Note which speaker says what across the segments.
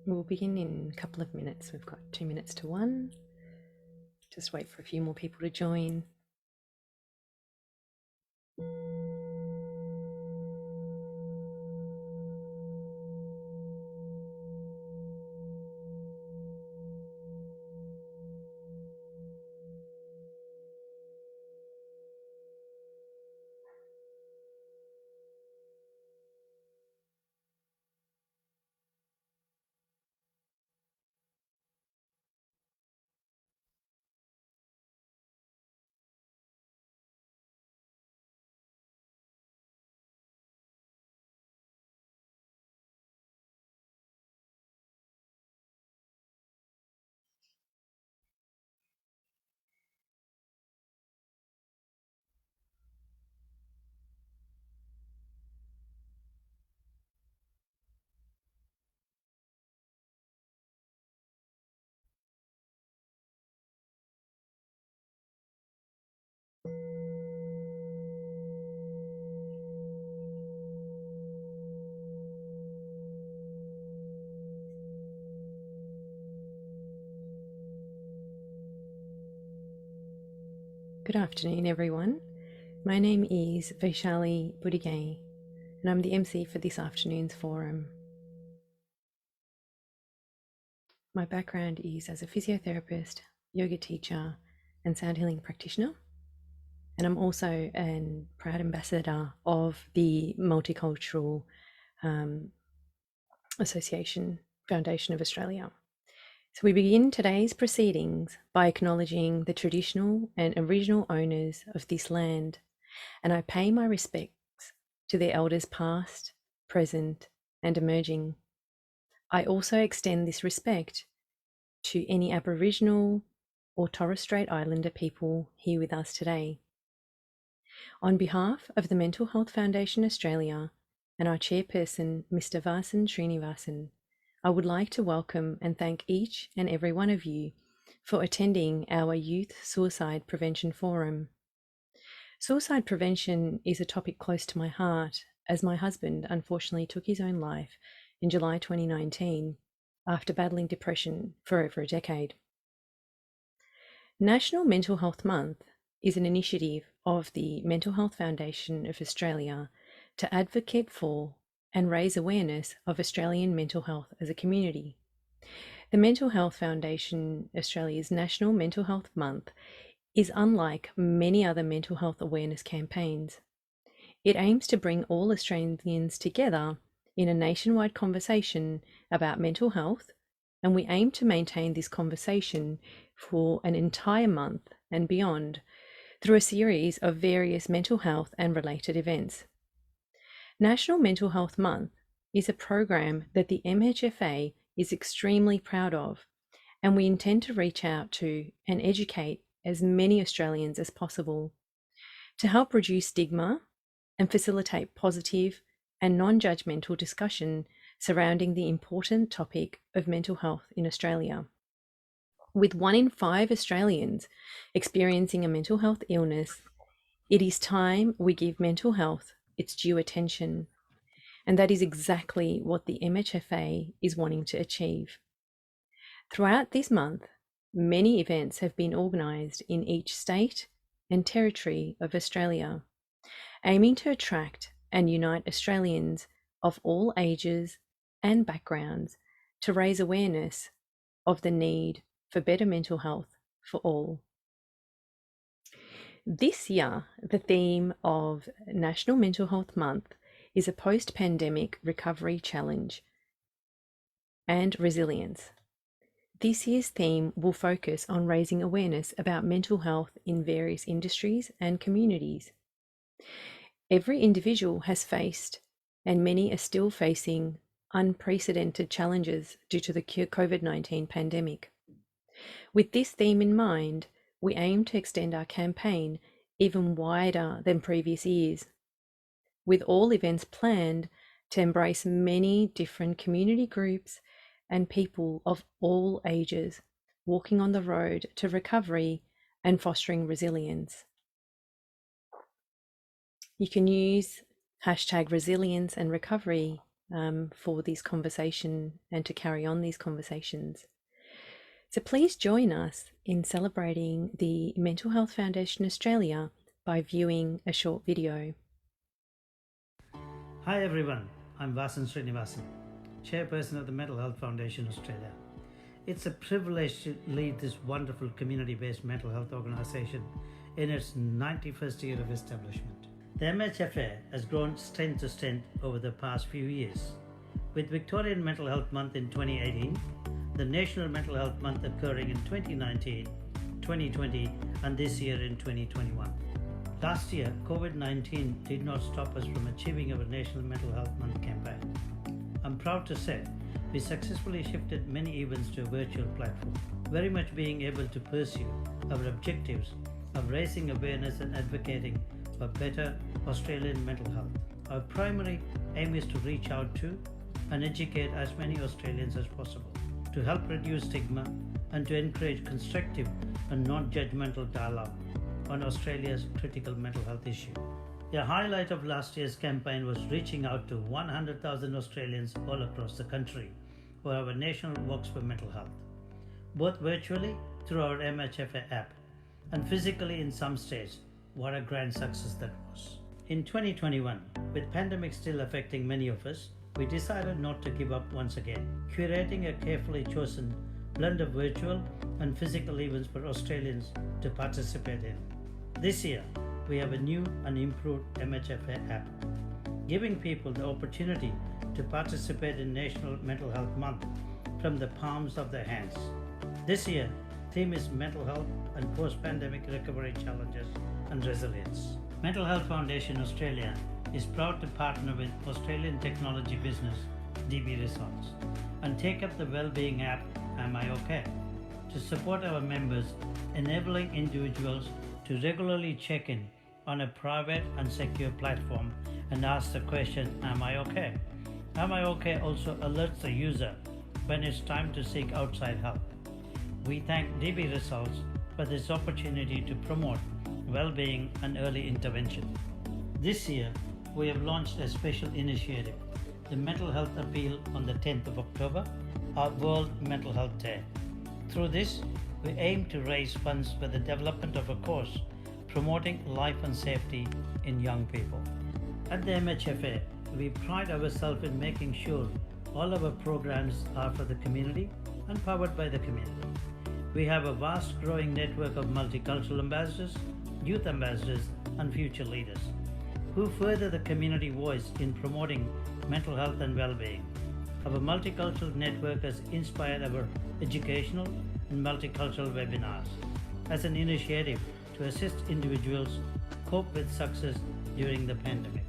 Speaker 1: We'll begin in a couple of minutes. We've got 2 minutes to 1. Just wait for a few more people to join. Good afternoon, everyone. My name is Vaishali Budigay, and I'm the MC for this afternoon's forum. My background is as a physiotherapist, yoga teacher, and sound healing practitioner. And I'm also a proud ambassador of the Multicultural Association Foundation of Australia. So we begin today's proceedings by acknowledging the traditional and original owners of this land, and I pay my respects to their elders past, present, and emerging. I also extend this respect to any Aboriginal or Torres Strait Islander people here with us today. On behalf of the Mental Health Foundation Australia and our chairperson, Mr. Vasan Srinivasan, I would like to welcome and thank each and every one of you for attending our Youth Suicide Prevention Forum. Suicide prevention is a topic close to my heart, as my husband unfortunately took his own life in July 2019 after battling depression for over a decade. National Mental Health Month is an initiative of the Mental Health Foundation of Australia to advocate for and raise awareness of Australian mental health as a community. The Mental Health Foundation Australia's National Mental Health Month is unlike many other mental health awareness campaigns. It aims to bring all Australians together in a nationwide conversation about mental health, and we aim to maintain this conversation for an entire month and beyond through a series of various mental health and related events. National Mental Health Month is a program that the MHFA is extremely proud of, and we intend to reach out to and educate as many Australians as possible to help reduce stigma and facilitate positive and non-judgmental discussion surrounding the important topic of mental health in Australia. With 1 in 5 Australians experiencing a mental health illness, it is time we give mental health its due attention, and that is exactly what the MHFA is wanting to achieve. Throughout this month, many events have been organised in each state and territory of Australia, aiming to attract and unite Australians of all ages and backgrounds to raise awareness of the need for better mental health for all. This year, the theme of National Mental Health Month is a post-pandemic recovery challenge and resilience. This year's theme will focus on raising awareness about mental health in various industries and communities. Every individual has faced, and many are still facing, unprecedented challenges due to the COVID-19 pandemic. With this theme in mind, we aim to extend our campaign even wider than previous years, with all events planned to embrace many different community groups and people of all ages walking on the road to recovery and fostering resilience. You can use hashtag resilience and recovery for this conversation and to carry on these conversations. So please join us in celebrating the Mental Health Foundation Australia by viewing a short video.
Speaker 2: Hi everyone, I'm Vasan Srinivasan, Chairperson of the Mental Health Foundation Australia. It's a privilege to lead this wonderful community-based mental health organisation in its 91st year of establishment. The Mhfa has grown strength to strength over the past few years, with Victorian Mental Health Month in 2018, the National Mental Health Month occurring in 2019, 2020 and this year in 2021. Last year, COVID-19 did not stop us from achieving our National Mental Health Month campaign. I'm proud to say we successfully shifted many events to a virtual platform, very much being able to pursue our objectives of raising awareness and advocating for better Australian mental health. Our primary aim is to reach out to and educate as many Australians as possible, to help reduce stigma and to encourage constructive and non-judgmental dialogue on Australia's critical mental health issue. The highlight of last year's campaign was reaching out to 100,000 Australians all across the country for our national walks for mental health, both virtually through our Mhfa app and physically in some states. What a grand success that was. In 2021, with pandemic still affecting many of us, we decided not to give up once again, curating a carefully chosen blend of virtual and physical events for Australians to participate in. This year, we have a new and improved Mhfa app, giving people the opportunity to participate in National Mental Health Month from the palms of their hands. This year, theme is mental health and post-pandemic recovery challenges and resilience. Mental Health Foundation Australia is proud to partner with Australian technology business DB Results and take up the well-being app Am I OK? to support our members, enabling individuals to regularly check in on a private and secure platform and ask the question, Am I OK? Am I OK also alerts the user when it's time to seek outside help. We thank DB Results for this opportunity to promote well-being and early intervention. This year, we have launched a special initiative, the Mental Health Appeal on the 10th of October, our World Mental Health Day. Through this, we aim to raise funds for the development of a course promoting life and safety in young people. At the Mhfa, we pride ourselves in making sure all our programs are for the community and powered by the community. We have a vast growing network of multicultural ambassadors, youth ambassadors and future leaders who further the community voice in promoting mental health and well-being. Our multicultural network has inspired our educational and multicultural webinars as an initiative to assist individuals cope with success during the pandemic.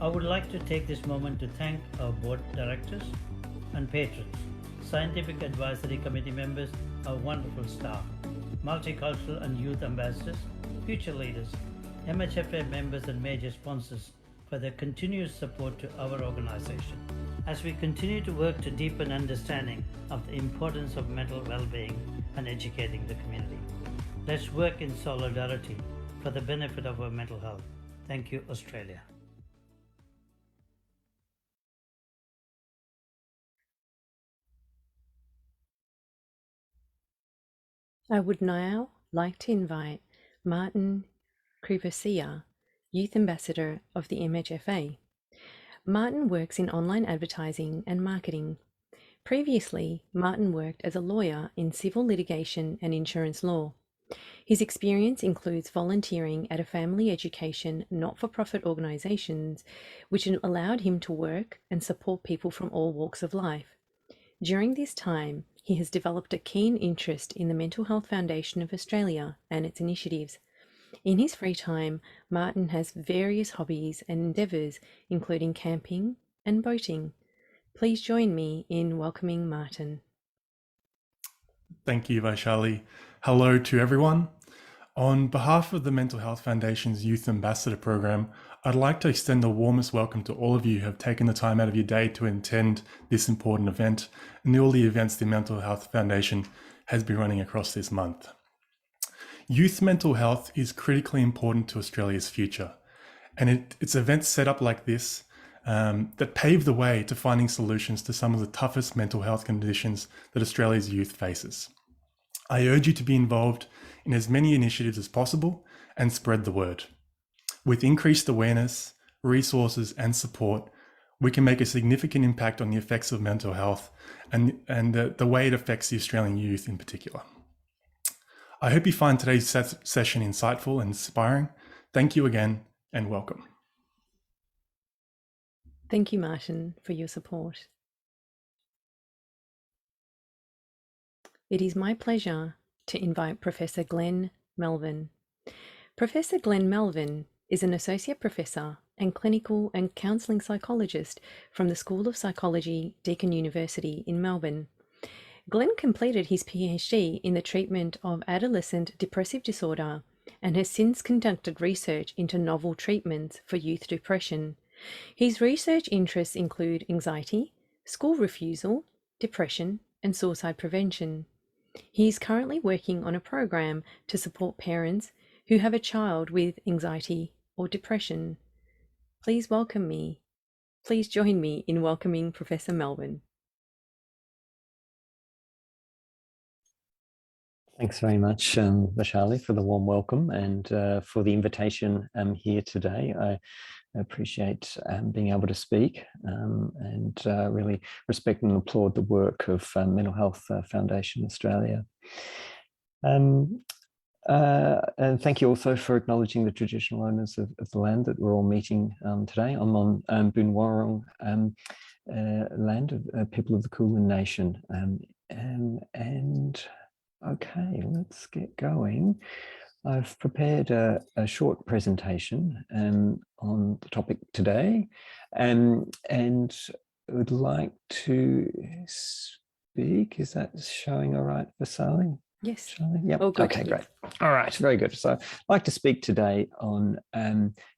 Speaker 2: I would like to take this moment to thank our board directors and patrons, scientific advisory committee members, our wonderful staff, multicultural and youth ambassadors, future leaders, Mhfa members and major sponsors for their continuous support to our organization. As we continue to work to deepen understanding of the importance of mental well-being and educating the community, let's work in solidarity for the benefit of our mental health. Thank you, Australia.
Speaker 1: I would now like to invite Martin Krupacia, Youth Ambassador of the Mhfa. Martin works in online advertising and marketing. Previously, Martin worked as a lawyer in civil litigation and insurance law. His experience includes volunteering at a family education not-for-profit organisations, which allowed him to work and support people from all walks of life. During this time, he has developed a keen interest in the Mental Health Foundation of Australia and its initiatives. In his free time, Martin has various hobbies and endeavours, including camping and boating. Please join me in welcoming Martin.
Speaker 3: Thank you, Vaishali. Hello to everyone. On behalf of the Mental Health Foundation's Youth Ambassador Program, I'd like to extend the warmest welcome to all of you who have taken the time out of your day to attend this important event and all the events the Mental Health Foundation has been running across this month. Youth mental health is critically important to Australia's future, and it's events set up like this that pave the way to finding solutions to some of the toughest mental health conditions that Australia's youth faces. I urge you to be involved in as many initiatives as possible and spread the word. With increased awareness, resources, and support, we can make a significant impact on the effects of mental health and the way it affects the Australian youth in particular. I hope you find today's session insightful and inspiring. Thank you again and welcome.
Speaker 1: Thank you, Martin, for your support. It is my pleasure to invite Professor Glenn Melvin. Professor Glenn Melvin is an associate professor and clinical and counselling psychologist from the School of Psychology, Deakin University in Melbourne. Glenn completed his PhD in the treatment of adolescent depressive disorder and has since conducted research into novel treatments for youth depression. His research interests include anxiety, school refusal, depression, and suicide prevention. He is currently working on a program to support parents who have a child with anxiety or depression. Please join me in welcoming Professor Melvin.
Speaker 4: Thanks very much, Vishali, for the warm welcome and for the invitation here today. I appreciate being able to speak and really respect and applaud the work of Mental Health Foundation Australia. And thank you also for acknowledging the traditional owners of the land that we're all meeting today. I'm on Boonwurrung land of people of the Kulin Nation. Okay, let's get going. I've prepared a short presentation on the topic today and would like to speak. Is that showing all right, Vasali?
Speaker 1: Yes.
Speaker 4: Yep.
Speaker 1: Oh, good.
Speaker 4: Okay, great. All right, very good. So I'd like to speak today on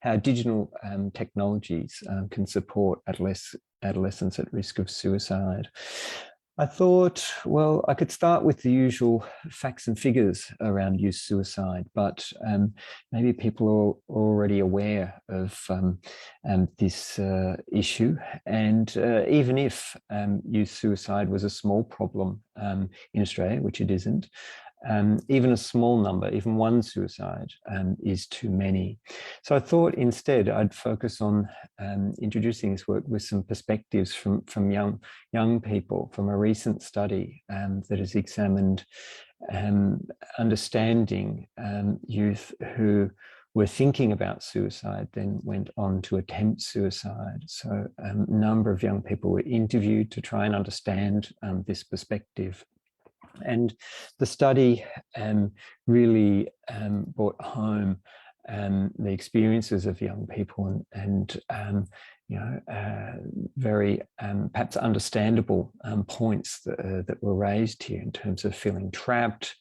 Speaker 4: how digital technologies can support adolescents at risk of suicide. I thought, well, I could start with the usual facts and figures around youth suicide, but maybe people are already aware of this issue. And even if youth suicide was a small problem in Australia, which it isn't, even a small number, even one suicide is too many. So I thought instead I'd focus on introducing this work with some perspectives from young people from a recent study that has examined understanding youth who were thinking about suicide, then went on to attempt suicide. So a number of young people were interviewed to try and understand this perspective. And the study really brought home the experiences of young people and very perhaps understandable points that were raised here in terms of feeling trapped,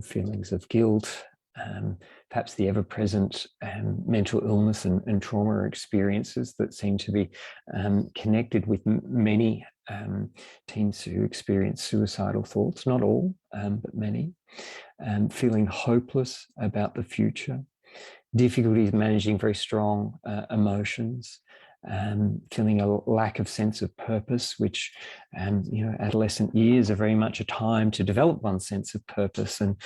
Speaker 4: feelings of guilt, perhaps the ever-present mental illness and trauma experiences that seem to be connected with many teens who experience suicidal thoughts, not all, but many, feeling hopeless about the future, difficulties managing very strong emotions, feeling a lack of sense of purpose, which, adolescent years are very much a time to develop one's sense of purpose and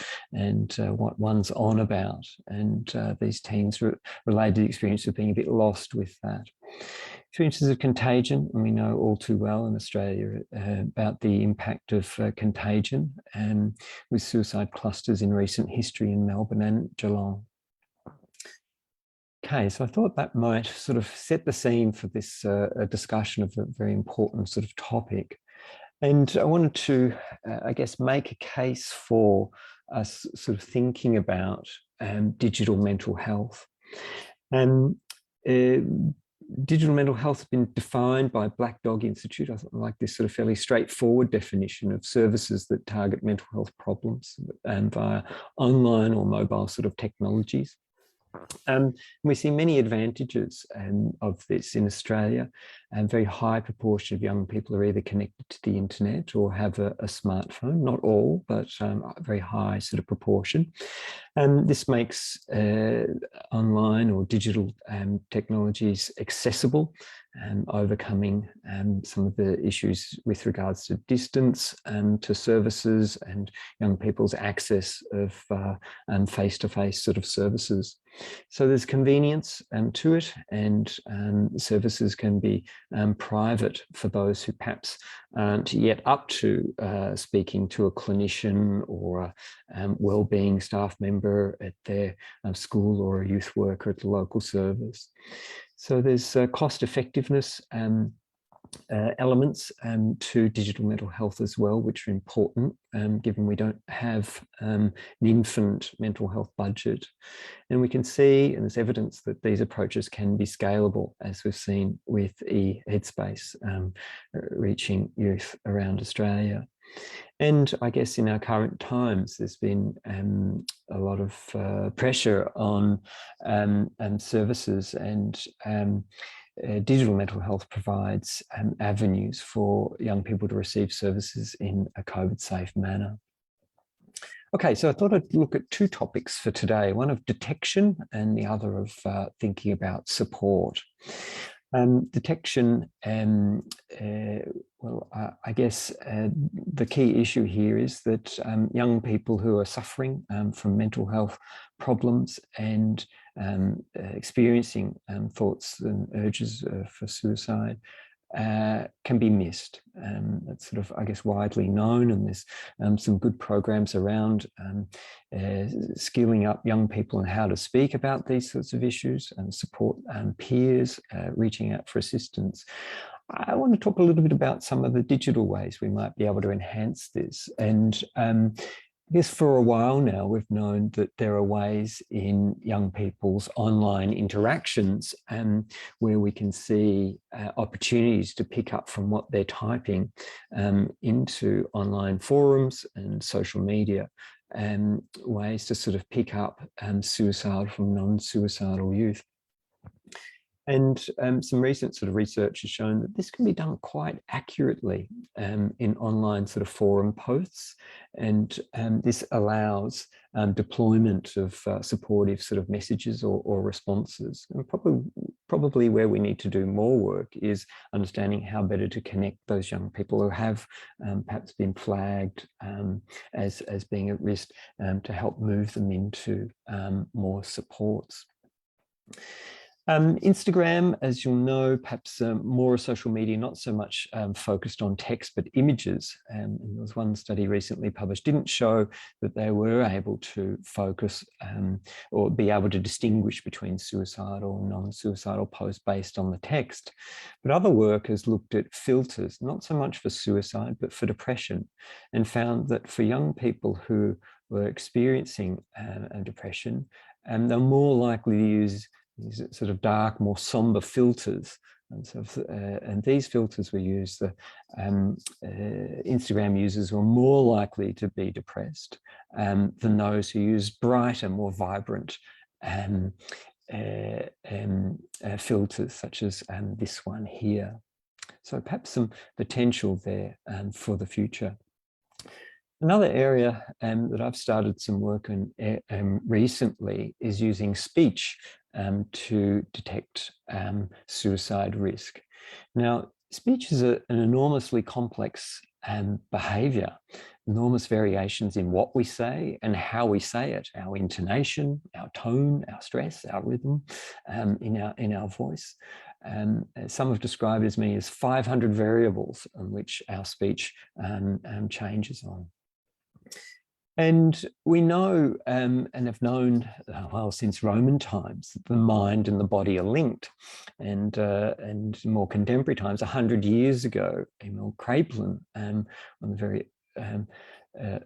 Speaker 4: what one's on about. And these teens related the experience of being a bit lost with that. Experiences of contagion, and we know all too well in Australia about the impact of contagion with suicide clusters in recent history in Melbourne and Geelong. Okay, so I thought that might sort of set the scene for this discussion of a very important sort of topic. And I wanted to, I guess, make a case for us sort of thinking about digital mental health. Digital mental health has been defined by Black Dog Institute. I like this sort of fairly straightforward definition of services that target mental health problems via online or mobile sort of technologies. We see many advantages of this in Australia. A very high proportion of young people are either connected to the internet or have a smartphone. Not all, but a very high sort of proportion. This makes online or digital technologies accessible, overcoming some of the issues with regards to distance to services and young people's access of face-to-face sort of services. So there's convenience to it, and services can be private for those who perhaps aren't yet up to speaking to a clinician or a wellbeing staff member at their school or a youth worker at the local service. So there's cost effectiveness elements to digital mental health as well, which are important given we don't have an infinite mental health budget. And we can see, and there's evidence that these approaches can be scalable, as we've seen with e-Headspace reaching youth around Australia. And I guess in our current times, there's been a lot of pressure on services, and digital mental health provides avenues for young people to receive services in a COVID-safe manner. Okay, so I thought I'd look at two topics for today, one of detection and the other of thinking about support. Detection, well, I guess the key issue here is that young people who are suffering from mental health problems and experiencing thoughts and urges for suicide can be missed. That's sort of, I guess, widely known, and there's some good programs around skilling up young people on how to speak about these sorts of issues and support peers reaching out for assistance. I want to talk a little bit about some of the digital ways we might be able to enhance this. And I guess for a while now, we've known that there are ways in young people's online interactions where we can see opportunities to pick up from what they're typing into online forums and social media, ways to sort of pick up suicide from non-suicidal youth. And some recent sort of research has shown that this can be done quite accurately in online sort of forum posts. And this allows deployment of supportive sort of messages or responses. And probably where we need to do more work is understanding how better to connect those young people who have perhaps been flagged as being at risk, to help move them into more supports. Instagram, as you'll know, perhaps more a social media, not so much focused on text, but images. And there was one study recently published, didn't show that they were able to focus or be able to distinguish between suicidal and non-suicidal posts based on the text. But other work has looked at filters, not so much for suicide, but for depression, and found that for young people who were experiencing depression, they're more likely to use these sort of dark, more somber filters. And so, and these filters were used, the Instagram users were more likely to be depressed than those who use brighter, more vibrant filters, such as this one here. So perhaps some potential there for the future. Another area that I've started some work on recently is using speech to detect suicide risk. Now, speech is an enormously complex behaviour, enormous variations in what we say and how we say it, our intonation, our tone, our stress, our rhythm in our voice. Some have described as many as 500 variables on which our speech changes on. And we know and have known, well, since Roman times, that the mind and the body are linked. And more contemporary times, 100 years ago, Emil Kraepelin, one of the very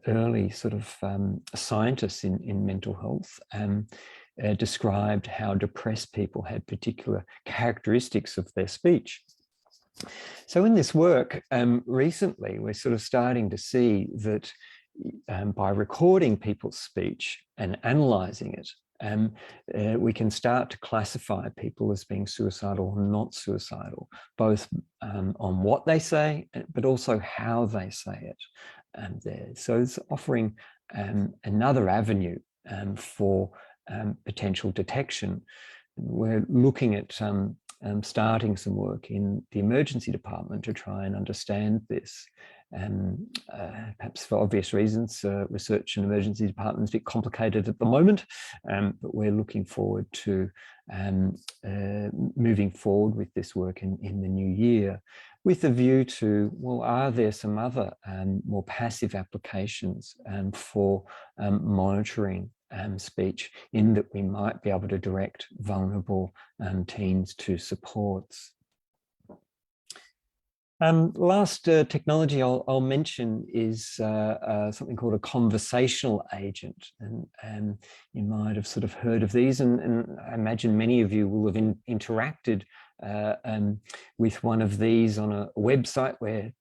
Speaker 4: early sort of scientists in mental health, described how depressed people had particular characteristics of their speech. So in this work, recently, we're sort of starting to see that by recording people's speech and analysing it, we can start to classify people as being suicidal or not suicidal, both on what they say, but also how they say it there. So it's offering another avenue for potential detection. We're looking at starting some work in the emergency department to try and understand this. Perhaps for obvious reasons, research in emergency departments is a bit complicated at the moment, but we're looking forward to moving forward with this work in the new year, with a view to, well, are there some other more passive applications for monitoring speech, in that we might be able to direct vulnerable teens to supports. Last technology I'll mention is something called a conversational agent, and you might have sort of heard of these, and I imagine many of you will have interacted with one of these on a website where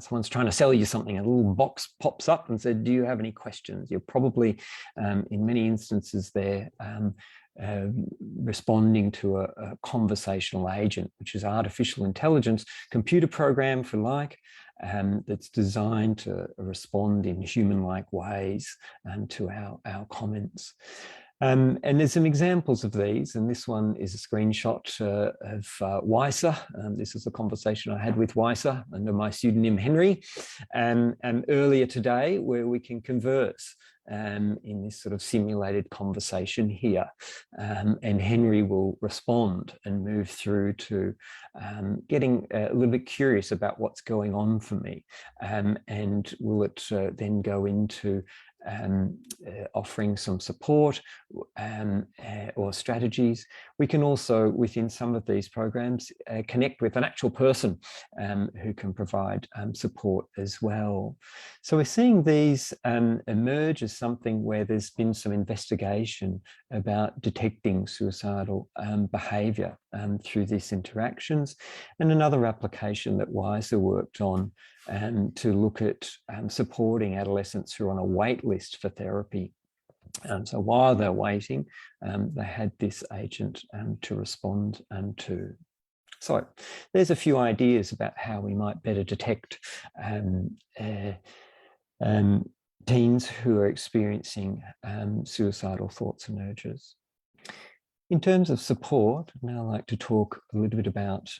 Speaker 4: someone's trying to sell you something, a little box pops up and said, do you have any questions? You're probably, in many instances there, responding to a conversational agent, which is artificial intelligence, computer program, if you like, that's designed to respond in human-like ways to our comments. And there's some examples of these, and this one is a screenshot of Mhfa. This is a conversation I had with Mhfa under my pseudonym Henry, and earlier today, where we can converse in this sort of simulated conversation here. And Henry will respond and move through to getting a little bit curious about what's going on for me. And will it then go into offering some support or strategies. We can also, within some of these programs, connect with an actual person who can provide support as well. So we're seeing these emerge as something where there's been some investigation about detecting suicidal behaviour through these interactions. And another application that Mhfa worked on to look at supporting adolescents who are on a wait list for therapy. So while they're waiting, they had this agent to respond to. So there's a few ideas about how we might better detect teens who are experiencing suicidal thoughts and urges. In terms of support, I'd now like to talk a little bit about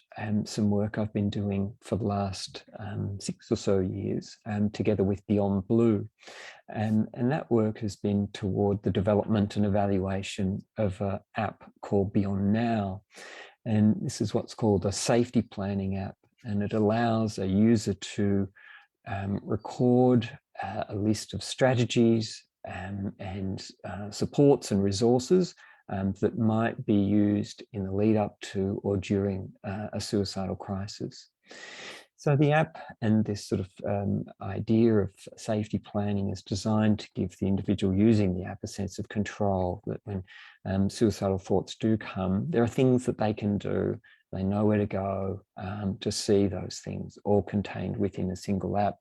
Speaker 4: some work I've been doing for the last 6 or so years together with Beyond Blue. And that work has been toward the development and evaluation of an app called Beyond Now. And this is what's called a safety planning app. And it allows a user to record a list of strategies and supports and resources that might be used in the lead up to or during a suicidal crisis. So the app and this sort of idea of safety planning is designed to give the individual using the app a sense of control, that when suicidal thoughts do come, there are things that they can do. They know where to go to see those things, all contained within a single app.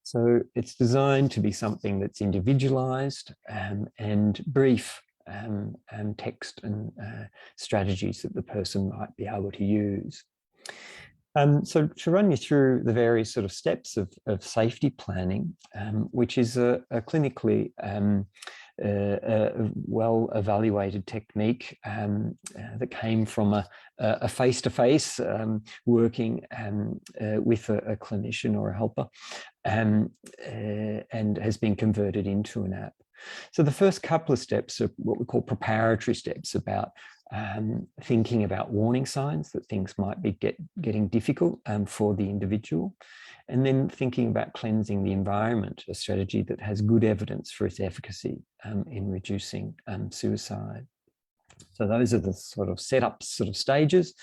Speaker 4: So it's designed to be something that's individualized and brief. Text and strategies that the person might be able to use. So to run you through the various sort of steps of safety planning, which is a clinically well-evaluated technique that came from a face-to-face working with a clinician or a helper and has been converted into an app. So the first couple of steps are what we call preparatory steps, about thinking about warning signs that things might be getting difficult for the individual, and then thinking about cleansing the environment, a strategy that has good evidence for its efficacy in reducing suicide. So those are the sort of setup sort of stages.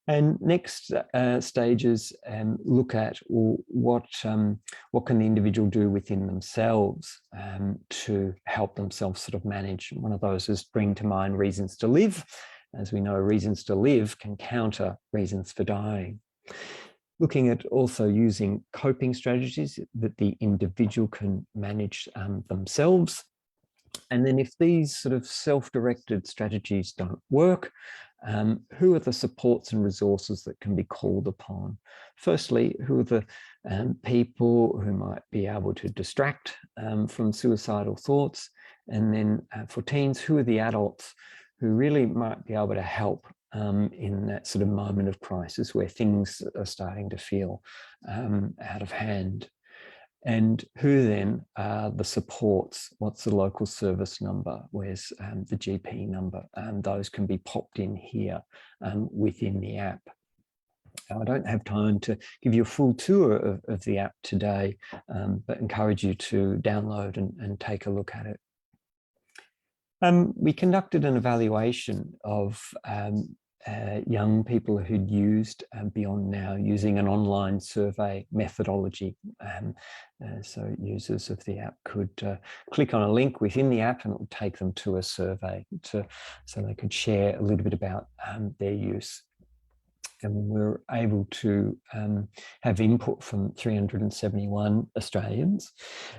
Speaker 4: And next stages look at, well, what can the individual do within themselves to help themselves sort of manage. One of those is bring to mind reasons to live. As we know, reasons to live can counter reasons for dying. Looking at also using coping strategies that the individual can manage themselves. And then if these sort of self-directed strategies don't work, who are the supports and resources that can be called upon? Firstly, who are the people who might be able to distract from suicidal thoughts, and then for teens, who are the adults who really might be able to help in that sort of moment of crisis where things are starting to feel out of hand. And who then are the supports? What's the local service number? Where's the GP number? Those can be popped in here within the app. Now, I don't have time to give you a full tour of the app today, but encourage you to download and take a look at it. We conducted an evaluation of young people who'd used Beyond Now using an online survey methodology. So users of the app could click on a link within the app and it would take them to a survey so they could share a little bit about their use. And we were able to have input from 371 Australians.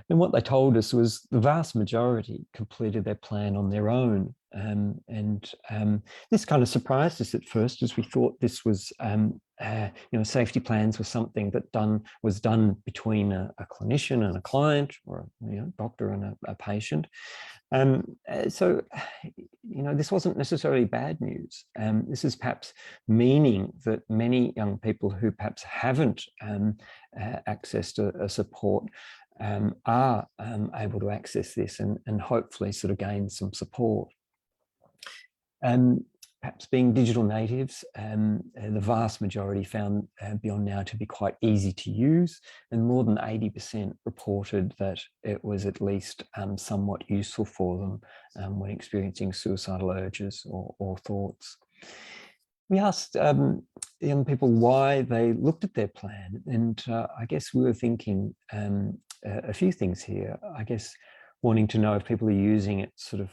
Speaker 4: And what they told us was the vast majority completed their plan on their own. This kind of surprised us at first, as we thought this was, safety plans were something that was done between a clinician and a client, or a doctor and a patient. So, this wasn't necessarily bad news. This is perhaps meaning that many young people who perhaps haven't accessed a support are able to access this and hopefully sort of gain some support. Perhaps being digital natives, the vast majority found Beyond Now to be quite easy to use, and more than 80% reported that it was at least somewhat useful for them when experiencing suicidal urges or thoughts. We asked young people why they looked at their plan, and I guess we were thinking a few things here. I guess wanting to know if people are using it sort of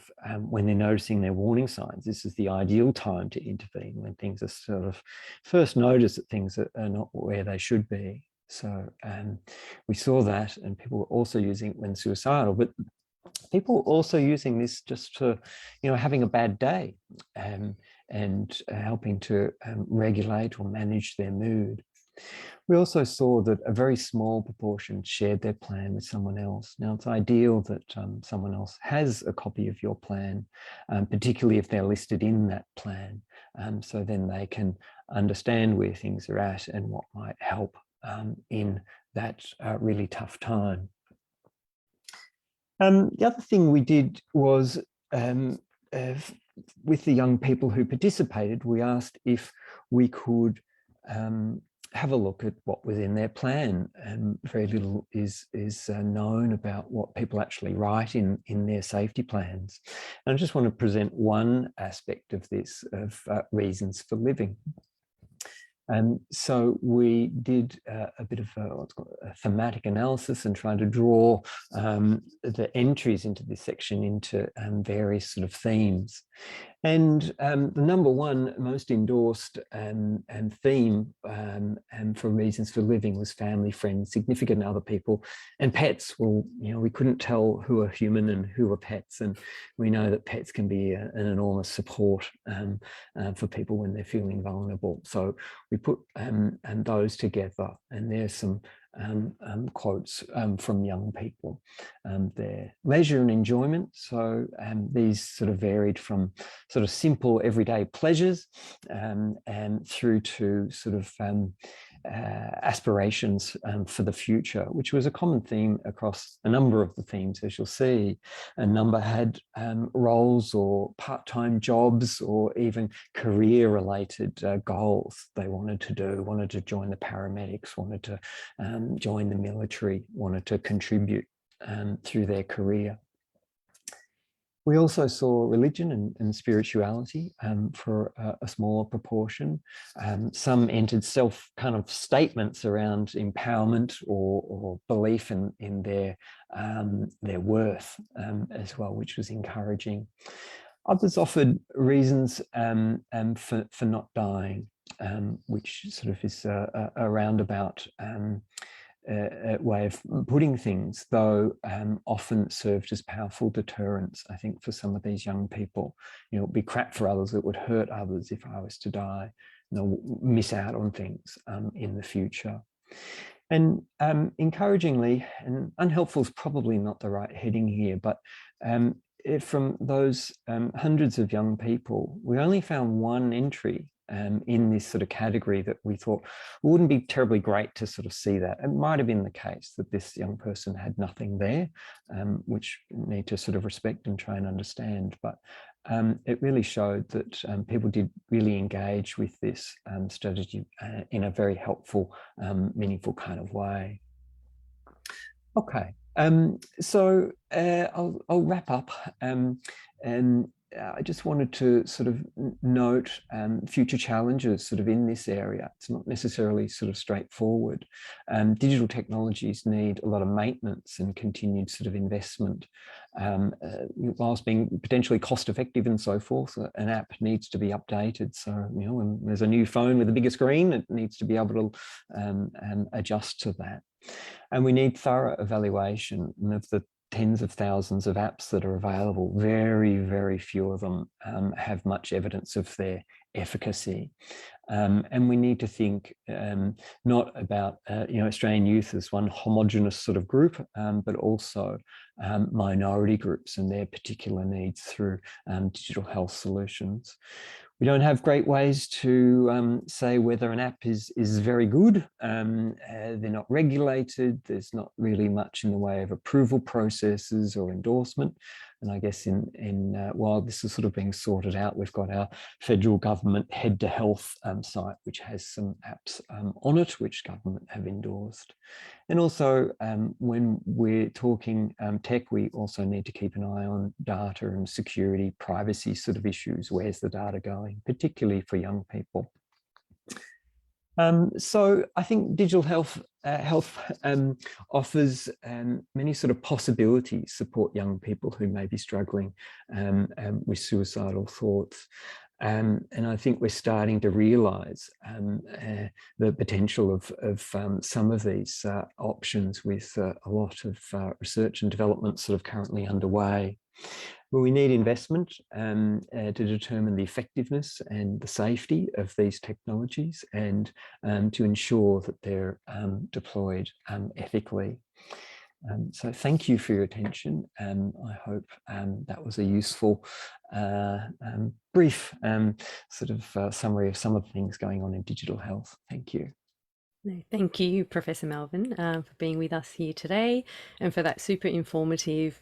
Speaker 4: when they're noticing their warning signs. This is the ideal time to intervene, when things are sort of first notice that things are not where they should be. So we saw that, and people were also using it when suicidal, but people were also using this just for, having a bad day and helping to regulate or manage their mood. We also saw that a very small proportion shared their plan with someone else. Now, it's ideal that someone else has a copy of your plan, particularly if they're listed in that plan, so then they can understand where things are at and what might help in that really tough time. The other thing we did was, with the young people who participated, we asked if we could have a look at what was in their plan. Very little is known about what people actually write in their safety plans. And I just want to present one aspect of this, of reasons for living. So we did a bit of what's called a thematic analysis and trying to draw the entries into this section into various sort of themes. And the number one most endorsed theme for reasons for living was family, friends, significant other people, and pets. Well, we couldn't tell who are human and who are pets, and we know that pets can be an enormous support for people when they're feeling vulnerable. So we put those together, and there's some quotes from young people. Their leisure and enjoyment. So these sort of varied from sort of simple everyday pleasures and through to sort of aspirations for the future, which was a common theme across a number of the themes. As you'll see, a number had roles or part-time jobs or even career-related goals they wanted to do, wanted to join the paramedics, wanted to join the military, wanted to contribute through their career. We also saw religion and spirituality for a smaller proportion. Some entered self kind of statements around empowerment or belief in their worth as well, which was encouraging. Others offered reasons for not dying, which sort of is a roundabout way of putting things, though often served as powerful deterrents, I think, for some of these young people. It would be crap for others, it would hurt others if I was to die, miss out on things in the future. And encouragingly, and unhelpful is probably not the right heading here, but from those hundreds of young people, we only found one entry in this sort of category that we thought wouldn't be terribly great to sort of see that. It might have been the case that this young person had nothing there, which we need to sort of respect and try and understand. But it really showed that people did really engage with this strategy in a very helpful, meaningful kind of way. Okay, so I'll wrap up, and I just wanted to sort of note future challenges sort of in this area. It's not necessarily sort of straightforward. Digital technologies need a lot of maintenance and continued sort of investment. Whilst being potentially cost effective and so forth, an app needs to be updated. So, you know, when there's a new phone with a bigger screen, it needs to be able to adjust to that. And we need thorough evaluation. And of the tens of thousands of apps that are available, very, very few of them have much evidence of their efficacy. And we need to think not about Australian youth as one homogenous sort of group, but also minority groups and their particular needs through digital health solutions. We don't have great ways to say whether an app is very good. They're not regulated. There's not really much in the way of approval processes or endorsement. And I guess while this is sort of being sorted out, we've got our federal government Head to Health site, which has some apps on it, which government have endorsed. And also, when we're talking tech, we also need to keep an eye on data and security, privacy sort of issues. Where's the data going, particularly for young people? So I think digital health offers many sort of possibilities, support young people who may be struggling with suicidal thoughts. And I think we're starting to realise the potential of some of these options with a lot of research and development sort of currently underway. Well, we need investment to determine the effectiveness and the safety of these technologies and to ensure that they're deployed ethically. So thank you for your attention. I hope that was a useful, brief sort of summary of some of the things going on in digital health. Thank you.
Speaker 1: No, thank you, Professor Melvin, for being with us here today and for that super informative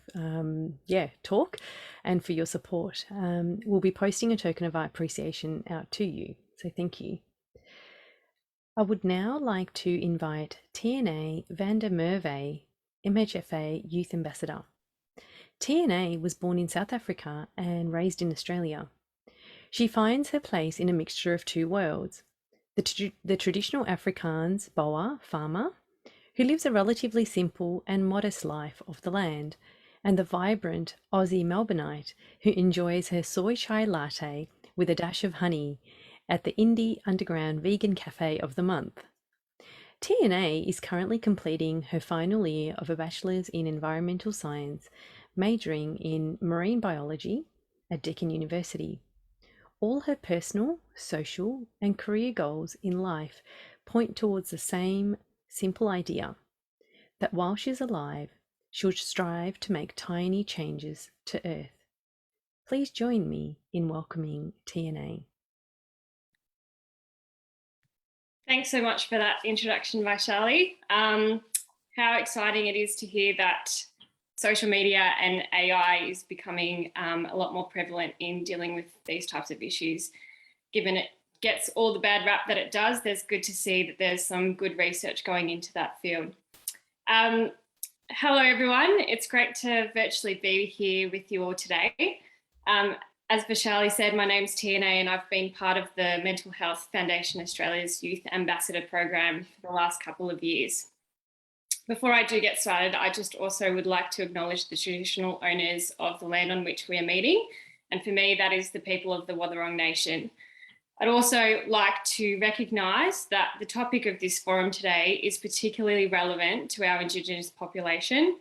Speaker 1: talk and for your support. We'll be posting a token of our appreciation out to you, so thank you. I would now like to invite TNA van der Merwe, Mhfa Youth Ambassador. TNA was born in South Africa and raised in Australia. She finds her place in a mixture of two worlds. The traditional Afrikaans Boer farmer, who lives a relatively simple and modest life off the land, and the vibrant Aussie Melbourneite, who enjoys her soy chai latte with a dash of honey at the Indie Underground Vegan Cafe of the month. TNA is currently completing her final year of a Bachelor's in Environmental Science, majoring in Marine Biology at Deakin University. All her personal, social, and career goals in life point towards the same simple idea, that while she's alive, she'll strive to make tiny changes to Earth. Please join me in welcoming TNA.
Speaker 5: Thanks so much for that introduction, Vaishali. How exciting it is to hear that social media and AI is becoming a lot more prevalent in dealing with these types of issues. Given it gets all the bad rap that it does, there's good to see that there's some good research going into that field. Hello, everyone. It's great to virtually be here with you all today. As Vaishali said, my name's TNA and I've been part of the Mental Health Foundation Australia's Youth Ambassador program for the last couple of years. Before I do get started, I just also would like to acknowledge the traditional owners of the land on which we are meeting. And for me, that is the people of the Wathaurong Nation. I'd also like to recognise that the topic of this forum today is particularly relevant to our Indigenous population,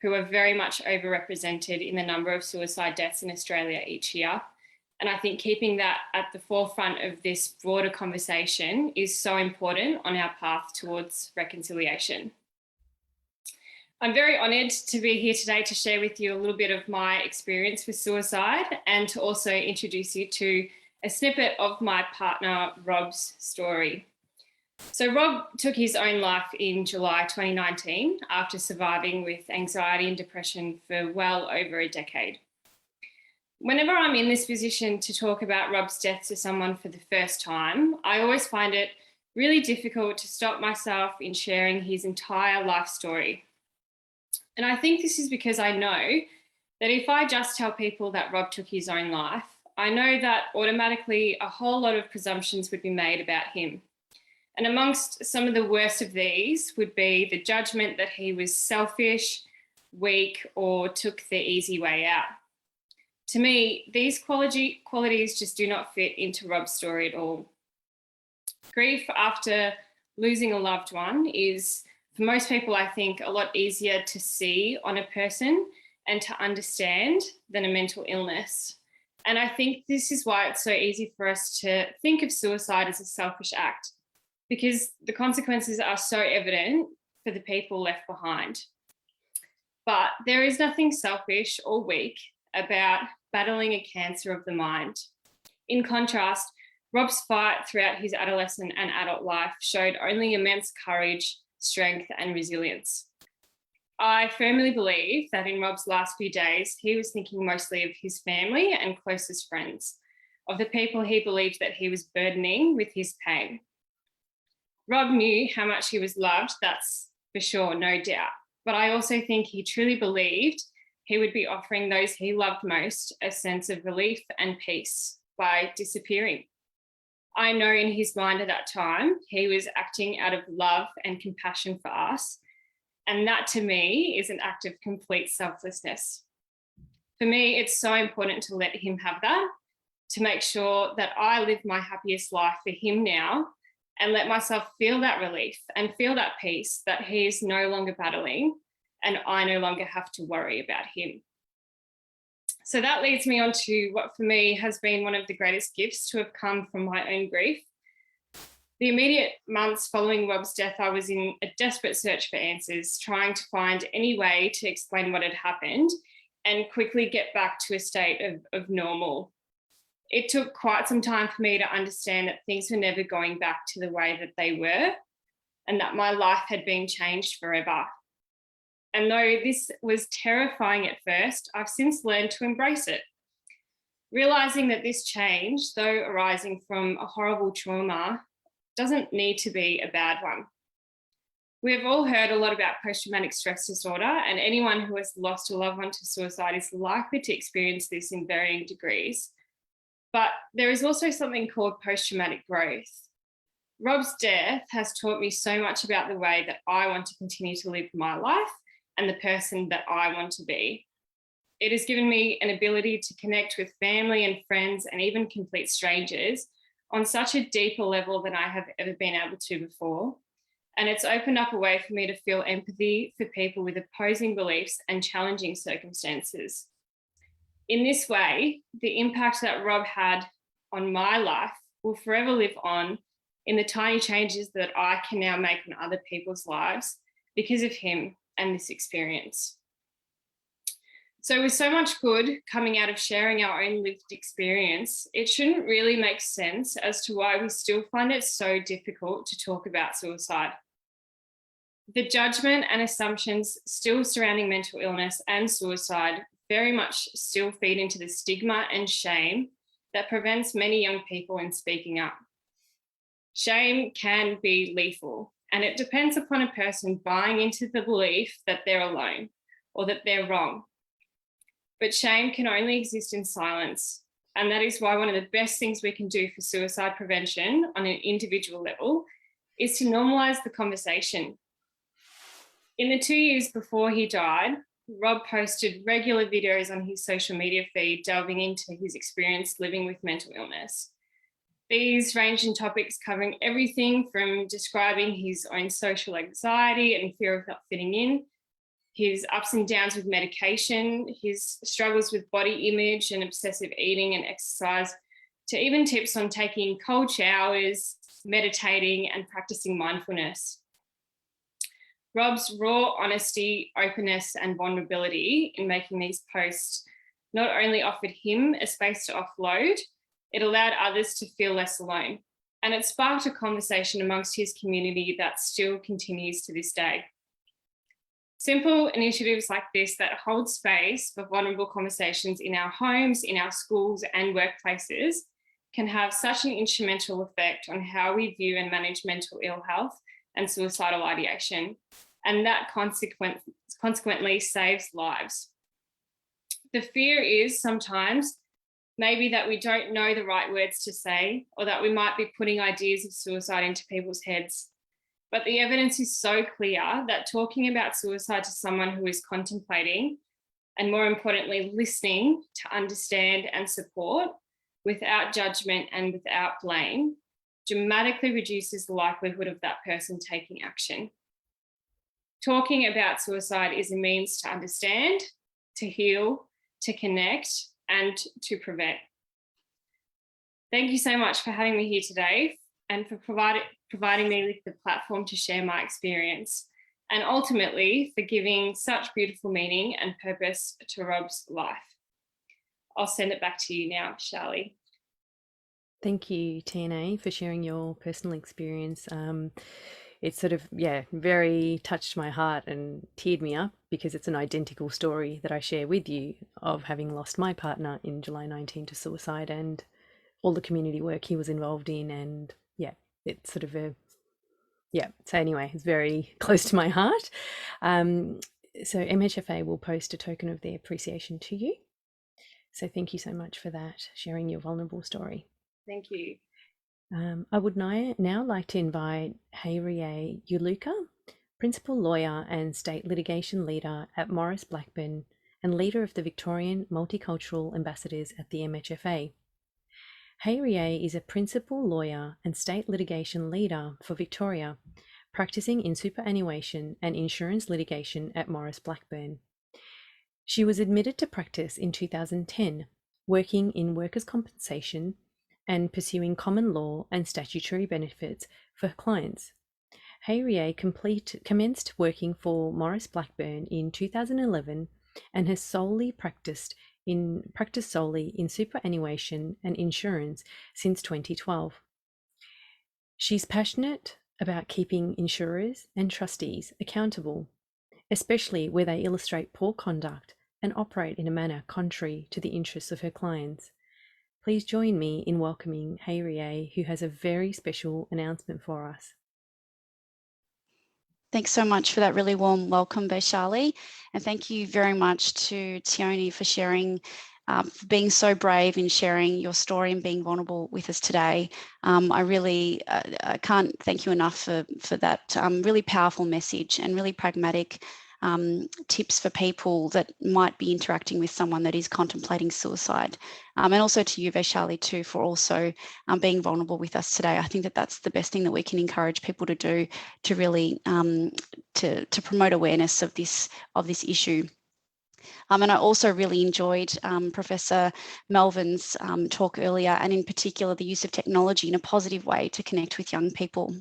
Speaker 5: who are very much overrepresented in the number of suicide deaths in Australia each year. And I think keeping that at the forefront of this broader conversation is so important on our path towards reconciliation. I'm very honoured to be here today to share with you a little bit of my experience with suicide and to also introduce you to a snippet of my partner Rob's story. So Rob took his own life in July 2019 after surviving with anxiety and depression for well over a decade. Whenever I'm in this position to talk about Rob's death to someone for the first time, I always find it really difficult to stop myself in sharing his entire life story. And I think this is because I know that if I just tell people that Rob took his own life, I know that automatically a whole lot of presumptions would be made about him. And amongst some of the worst of these would be the judgment that he was selfish, weak, or took the easy way out. To me, these qualities just do not fit into Rob's story at all. Grief after losing a loved one is, for most people, I think, a lot easier to see on a person and to understand than a mental illness. And I think this is why it's so easy for us to think of suicide as a selfish act, because the consequences are so evident for the people left behind. But there is nothing selfish or weak about battling a cancer of the mind. In contrast, Rob's fight throughout his adolescent and adult life showed only immense courage, strength, and resilience. I firmly believe that in Rob's last few days, he was thinking mostly of his family and closest friends, of the people he believed that he was burdening with his pain. Rob knew how much he was loved, that's for sure, no doubt. But I also think he truly believed he would be offering those he loved most a sense of relief and peace by disappearing. I know in his mind at that time, he was acting out of love and compassion for us. And that to me is an act of complete selflessness. For me, it's so important to let him have that, to make sure that I live my happiest life for him now and let myself feel that relief and feel that peace that he is no longer battling and I no longer have to worry about him. So that leads me on to what for me has been one of the greatest gifts to have come from my own grief. The immediate months following Rob's death, I was in a desperate search for answers, trying to find any way to explain what had happened and quickly get back to a state of normal. It took quite some time for me to understand that things were never going back to the way that they were and that my life had been changed forever. And though this was terrifying at first, I've since learned to embrace it. Realising that this change, though arising from a horrible trauma, doesn't need to be a bad one. We've all heard a lot about post-traumatic stress disorder, and anyone who has lost a loved one to suicide is likely to experience this in varying degrees. But there is also something called post-traumatic growth. Rob's death has taught me so much about the way that I want to continue to live my life and the person that I want to be. It has given me an ability to connect with family and friends and even complete strangers on such a deeper level than I have ever been able to before. And it's opened up a way for me to feel empathy for people with opposing beliefs and challenging circumstances. In this way, the impact that Rob had on my life will forever live on in the tiny changes that I can now make on other people's lives because of him and this experience. So with so much good coming out of sharing our own lived experience, it shouldn't really make sense as to why we still find it so difficult to talk about suicide. The judgment and assumptions still surrounding mental illness and suicide very much still feed into the stigma and shame that prevents many young people in speaking up. Shame can be lethal, and it depends upon a person buying into the belief that they're alone or that they're wrong. But shame can only exist in silence, and that is why one of the best things we can do for suicide prevention on an individual level is to normalise the conversation. In the 2 years before he died, Rob posted regular videos on his social media feed delving into his experience living with mental illness. These range in topics covering everything from describing his own social anxiety and fear of not fitting in, his ups and downs with medication, his struggles with body image and obsessive eating and exercise, to even tips on taking cold showers, meditating, and practicing mindfulness. Rob's raw honesty, openness, and vulnerability in making these posts not only offered him a space to offload, it allowed others to feel less alone. And it sparked a conversation amongst his community that still continues to this day. Simple initiatives like this that hold space for vulnerable conversations in our homes, in our schools and workplaces can have such an instrumental effect on how we view and manage mental ill health and suicidal ideation, and that consequently saves lives. The fear is sometimes maybe that we don't know the right words to say, or that we might be putting ideas of suicide into people's heads. But the evidence is so clear that talking about suicide to someone who is contemplating, and more importantly, listening to understand and support without judgment and without blame, dramatically reduces the likelihood of that person taking action. Talking about suicide is a means to understand, to heal, to connect, and to prevent. Thank you so much for having me here today and for providing me with the platform to share my experience, and ultimately for giving such beautiful meaning and purpose to Rob's life. I'll send it back to you now, Charlie.
Speaker 1: Thank you, TNA, for sharing your personal experience. It sort of, very touched my heart and teared me up, because it's an identical story that I share with you of having lost my partner in July 19 to suicide, and all the community work he was involved in. And it's sort of so anyway, it's very close to my heart. So MHFA will post a token of their appreciation to you. So thank you so much for that, sharing your vulnerable story.
Speaker 5: Thank you.
Speaker 1: I would now like to invite Hayriye Yuluka, Principal Lawyer and State Litigation Leader at Maurice Blackburn and Leader of the Victorian Multicultural Ambassadors at the MHFA. Hayriye is a Principal Lawyer and State Litigation Leader for Victoria, practicing in superannuation and insurance litigation at Maurice Blackburn. She was admitted to practice in 2010, working in workers' compensation and pursuing common law and statutory benefits for clients. Hayriye commenced working for Maurice Blackburn in 2011 and has practiced solely in superannuation and insurance since 2012. She's passionate about keeping insurers and trustees accountable, especially where they illustrate poor conduct and operate in a manner contrary to the interests of her clients. Please join me in welcoming Hayriye, who has a very special announcement for us.
Speaker 6: Thanks so much for that really warm welcome, Vaishali. And thank you very much to Tioni for sharing, for being so brave in sharing your story and being vulnerable with us today. I can't thank you enough for that really powerful message and really pragmatic tips for people that might be interacting with someone that is contemplating suicide. And also to you, Vaishali, too, for also being vulnerable with us today. I think that that's the best thing that we can encourage people to do to really to promote awareness of this issue. And I also really enjoyed Professor Melvin's talk earlier, and in particular the use of technology in a positive way to connect with young people.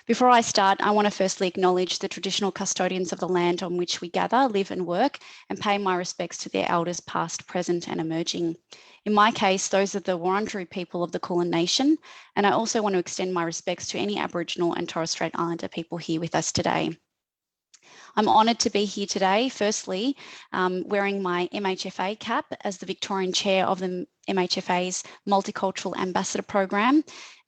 Speaker 6: Before I start, I want to firstly acknowledge the traditional custodians of the land on which we gather, live and work, and pay my respects to their elders past, present and emerging. In my case, those are the Wurundjeri people of the Kulin Nation, and I also want to extend my respects to any Aboriginal and Torres Strait Islander people here with us today. I'm honoured to be here today, firstly, wearing my MHFA cap as the Victorian Chair of the MHFA's Multicultural Ambassador Program,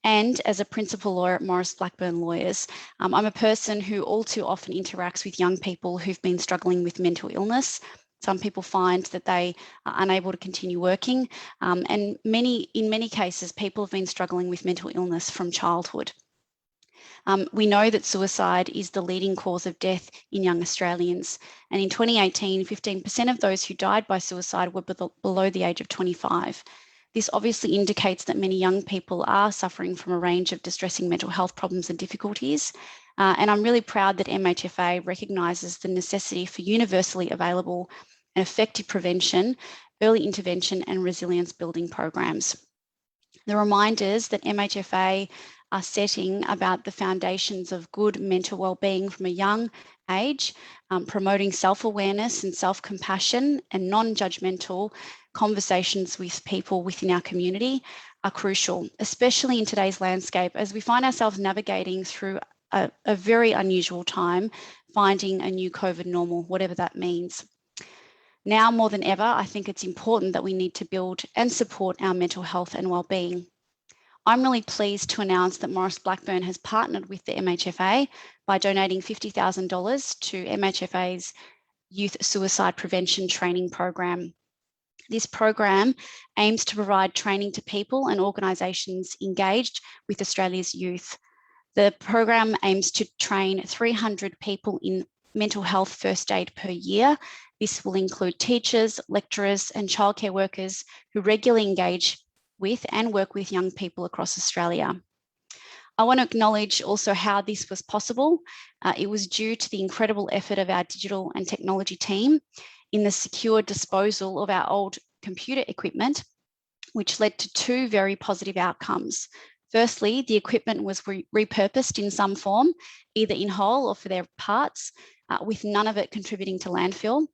Speaker 6: and as a principal lawyer at Maurice Blackburn Lawyers. I'm a person who all too often interacts with young people who've been struggling with mental illness. Some people find that they are unable to continue working, and in many cases, people have been struggling with mental illness from childhood. We know that suicide is the leading cause of death in young Australians, and in 2018, 15% of those who died by suicide were below the age of 25. This obviously indicates that many young people are suffering from a range of distressing mental health problems and difficulties, And I'm really proud that MHFA recognises the necessity for universally available and effective prevention, early intervention and resilience building programs. The reminders that MHFA are setting about the foundations of good mental wellbeing from a young age, promoting self-awareness and self-compassion and non-judgmental conversations with people within our community are crucial, especially in today's landscape as we find ourselves navigating through a very unusual time, finding a new COVID normal, whatever that means. Now more than ever, I think it's important that we need to build and support our mental health and wellbeing. I'm really pleased to announce that Maurice Blackburn has partnered with the MHFA by donating $50,000 to MHFA's Youth Suicide Prevention Training Program. This program aims to provide training to people and organisations engaged with Australia's youth. The program aims to train 300 people in mental health first aid per year. This will include teachers, lecturers and childcare workers who regularly engage with and work with young people across Australia. I want to acknowledge also how this was possible. It was due to the incredible effort of our digital and technology team in the secure disposal of our old computer equipment, which led to two very positive outcomes. Firstly, the equipment was repurposed in some form, either in whole or for their parts, with none of it contributing to landfill.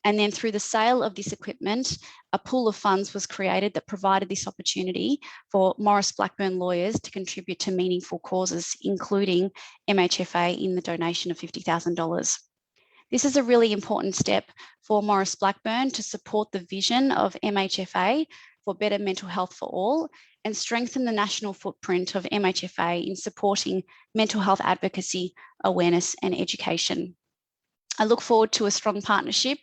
Speaker 6: And then through the sale of this equipment, a pool of funds was created that provided this opportunity for Maurice Blackburn lawyers to contribute to meaningful causes, including MHFA in the donation of $50,000. This is a really important step for Maurice Blackburn to support the vision of MHFA for better mental health for all and strengthen the national footprint of MHFA in supporting mental health advocacy, awareness and education. I look forward to a strong partnership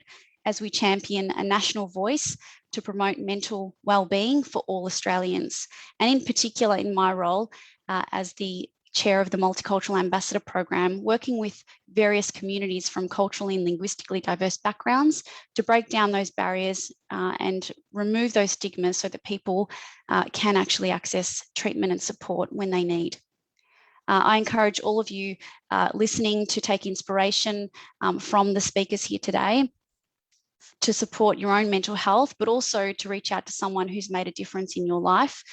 Speaker 6: as we champion a national voice to promote mental wellbeing for all Australians. And in particular, in my role as the chair of the Multicultural Ambassador Program, working with various communities from culturally and linguistically diverse backgrounds to break down those barriers and remove those stigmas so that people can actually access treatment and support when they need. I encourage all of you listening to take inspiration from the speakers here today to support your own mental health, but also to reach out to someone who's made a difference in your life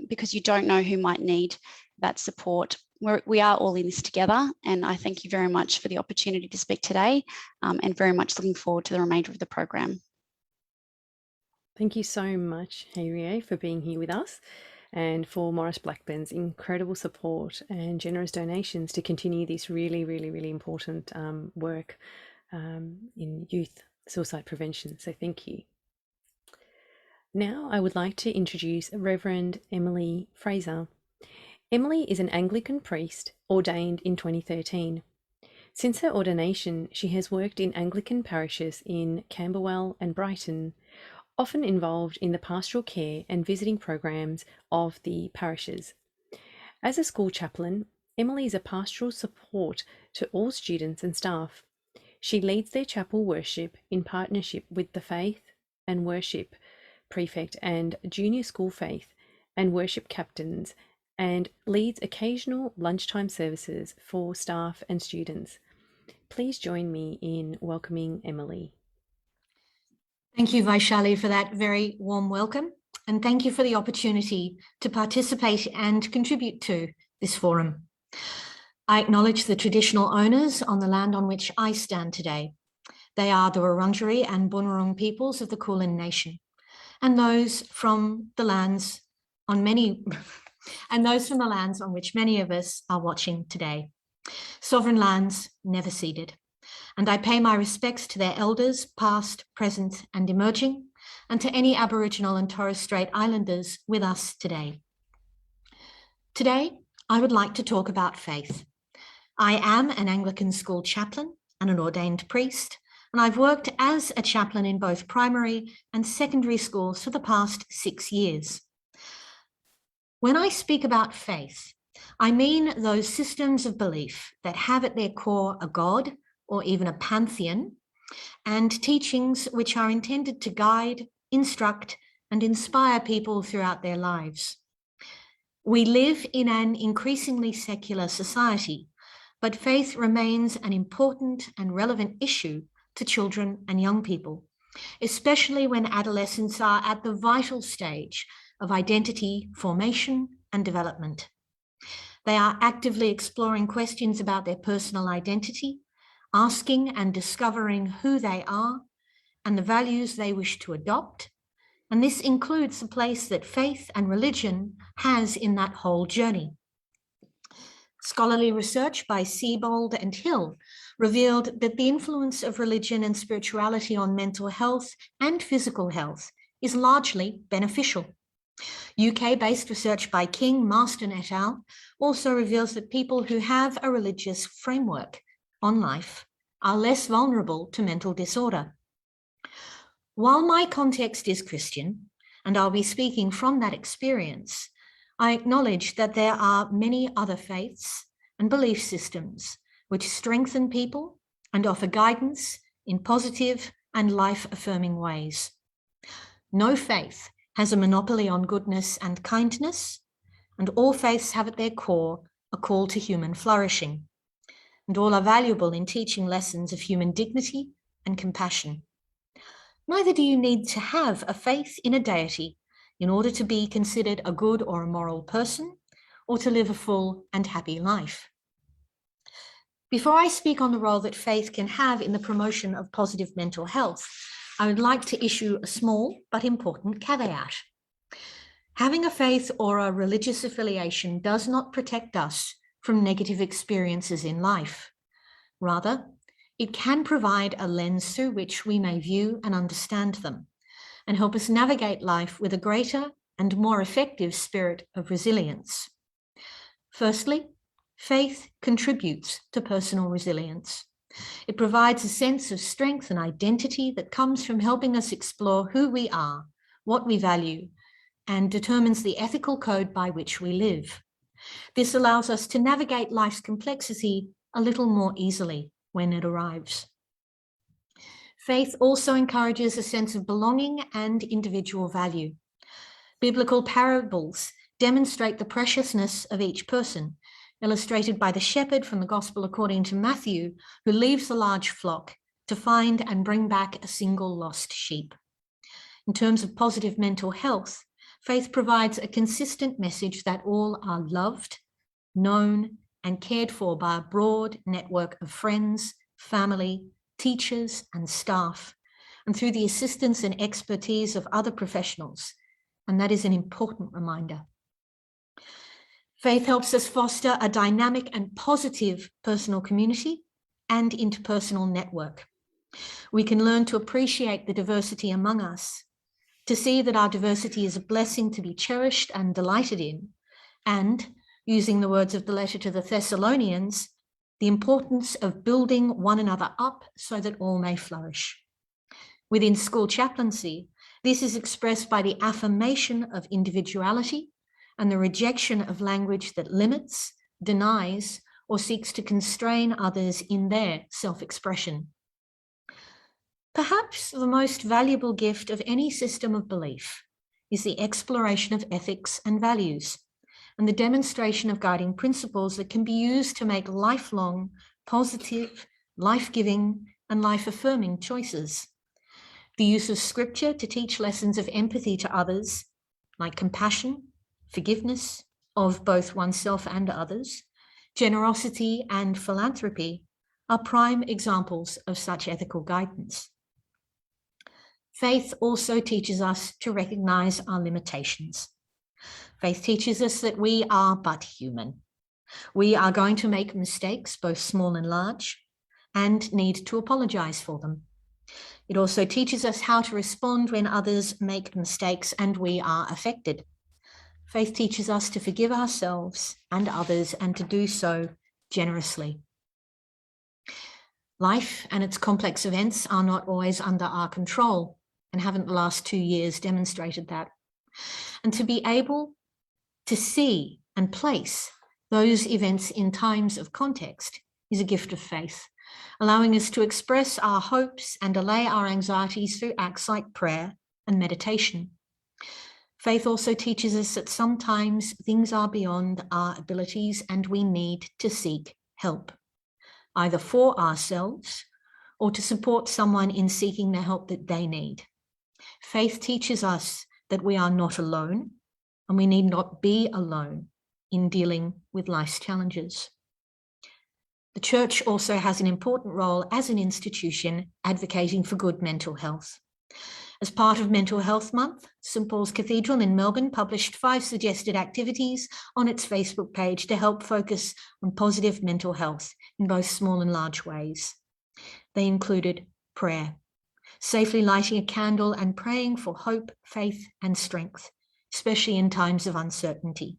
Speaker 6: because you don't know who might need that support. We are all in this together, and I thank you very much for the opportunity to speak today and very much looking forward to the remainder of the program.
Speaker 1: Thank you so much, Hayrie, for being here with us and for Maurice Blackburn's incredible support and generous donations to continue this really, really, really important work in youth suicide prevention. So thank you. Now I would like to introduce Reverend Emily Fraser. Emily is an Anglican priest ordained in 2013. Since her ordination, she has worked in Anglican parishes in Camberwell and Brighton, often involved in the pastoral care and visiting programs of the parishes. As a school chaplain, Emily is a pastoral support to all students and staff. She leads their chapel worship in partnership with the Faith and Worship Prefect and Junior School Faith and Worship Captains, and leads occasional lunchtime services for staff and students. Please join me in welcoming Emily.
Speaker 7: Thank you, Vaishali, for that very warm welcome, and thank you for the opportunity to participate and contribute to this forum. I acknowledge the traditional owners on the land on which I stand today. They are the Wurundjeri and Bunurong peoples of the Kulin Nation, and those from the lands on which many of us are watching today. Sovereign lands never ceded. And I pay my respects to their elders, past, present, and emerging, and to any Aboriginal and Torres Strait Islanders with us today. Today, I would like to talk about faith. I am an Anglican school chaplain and an ordained priest, and I've worked as a chaplain in both primary and secondary schools for the past 6 years. When I speak about faith, I mean those systems of belief that have at their core a God, or even a pantheon, and teachings which are intended to guide, instruct, and inspire people throughout their lives. We live in an increasingly secular society, but faith remains an important and relevant issue to children and young people, especially when adolescents are at the vital stage of identity formation and development. They are actively exploring questions about their personal identity, asking and discovering who they are and the values they wish to adopt. And this includes the place that faith and religion has in that whole journey. Scholarly research by Siebold and Hill revealed that the influence of religion and spirituality on mental health and physical health is largely beneficial. UK-based research by King, Marston et al. Also reveals that people who have a religious framework on life are less vulnerable to mental disorder. While my context is Christian, and I'll be speaking from that experience, I acknowledge that there are many other faiths and belief systems which strengthen people and offer guidance in positive and life-affirming ways. No faith has a monopoly on goodness and kindness, and all faiths have at their core a call to human flourishing, and all are valuable in teaching lessons of human dignity and compassion. Neither do you need to have a faith in a deity in order to be considered a good or a moral person, or to live a full and happy life. Before I speak on the role that faith can have in the promotion of positive mental health, I would like to issue a small but important caveat. Having a faith or a religious affiliation does not protect us from negative experiences in life. Rather, it can provide a lens through which we may view and understand them, and help us navigate life with a greater and more effective spirit of resilience. Firstly, faith contributes to personal resilience. It provides a sense of strength and identity that comes from helping us explore who we are, what we value, and determines the ethical code by which we live. This allows us to navigate life's complexity a little more easily when it arrives. Faith also encourages a sense of belonging and individual value. Biblical parables demonstrate the preciousness of each person, illustrated by the shepherd from the Gospel according to Matthew, who leaves a large flock to find and bring back a single lost sheep. In terms of positive mental health, faith provides a consistent message that all are loved, known, and cared for by a broad network of friends, family, teachers, and staff, and through the assistance and expertise of other professionals. And that is an important reminder. Faith helps us foster a dynamic and positive personal community and interpersonal network. We can learn to appreciate the diversity among us, to see that our diversity is a blessing to be cherished and delighted in, and, using the words of the letter to the Thessalonians, the importance of building one another up so that all may flourish. Within school chaplaincy, this is expressed by the affirmation of individuality and the rejection of language that limits, denies, or seeks to constrain others in their self-expression. Perhaps the most valuable gift of any system of belief is the exploration of ethics and values, and the demonstration of guiding principles that can be used to make lifelong, positive, life-giving, and life-affirming choices. The use of scripture to teach lessons of empathy to others, like compassion, forgiveness of both oneself and others, generosity and philanthropy, are prime examples of such ethical guidance. Faith also teaches us to recognize our limitations. Faith teaches us that we are but human. We are going to make mistakes, both small and large, and need to apologize for them. It also teaches us how to respond when others make mistakes and we are affected. Faith teaches us to forgive ourselves and others and to do so generously. Life and its complex events are not always under our control, and haven't the last 2 years demonstrated that. And to be able to see and place those events in times of context is a gift of faith, allowing us to express our hopes and allay our anxieties through acts like prayer and meditation. Faith also teaches us that sometimes things are beyond our abilities and we need to seek help. either for ourselves or to support someone in seeking the help that they need. Faith teaches us that we are not alone, and we need not be alone in dealing with life's challenges. The church also has an important role as an institution advocating for good mental health. As part of Mental Health Month, St Paul's Cathedral in Melbourne published 5 suggested activities on its Facebook page to help focus on positive mental health in both small and large ways. They included prayer, safely lighting a candle and praying for hope, faith, and strength, especially in times of uncertainty.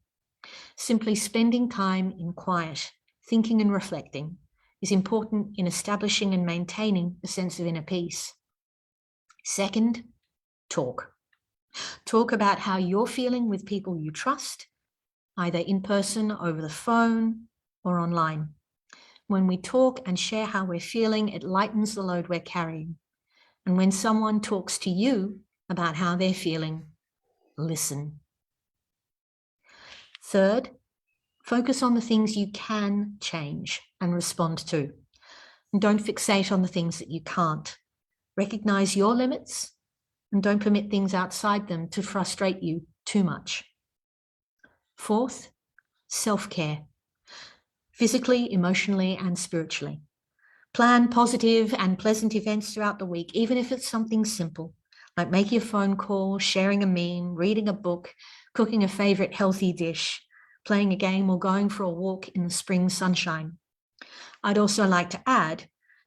Speaker 7: Simply spending time in quiet, thinking and reflecting is important in establishing and maintaining a sense of inner peace. Second, talk. Talk about how you're feeling with people you trust, either in person, over the phone, or online. When we talk and share how we're feeling, it lightens the load we're carrying. And when someone talks to you about how they're feeling, listen. Third, focus on the things you can change and respond to. And don't fixate on the things that you can't. Recognize your limits and don't permit things outside them to frustrate you too much. Fourth, self-care, physically, emotionally, and spiritually. Plan positive and pleasant events throughout the week, even if it's something simple, like making a phone call, sharing a meme, reading a book, cooking a favorite healthy dish, playing a game, or going for a walk in the spring sunshine. I'd also like to add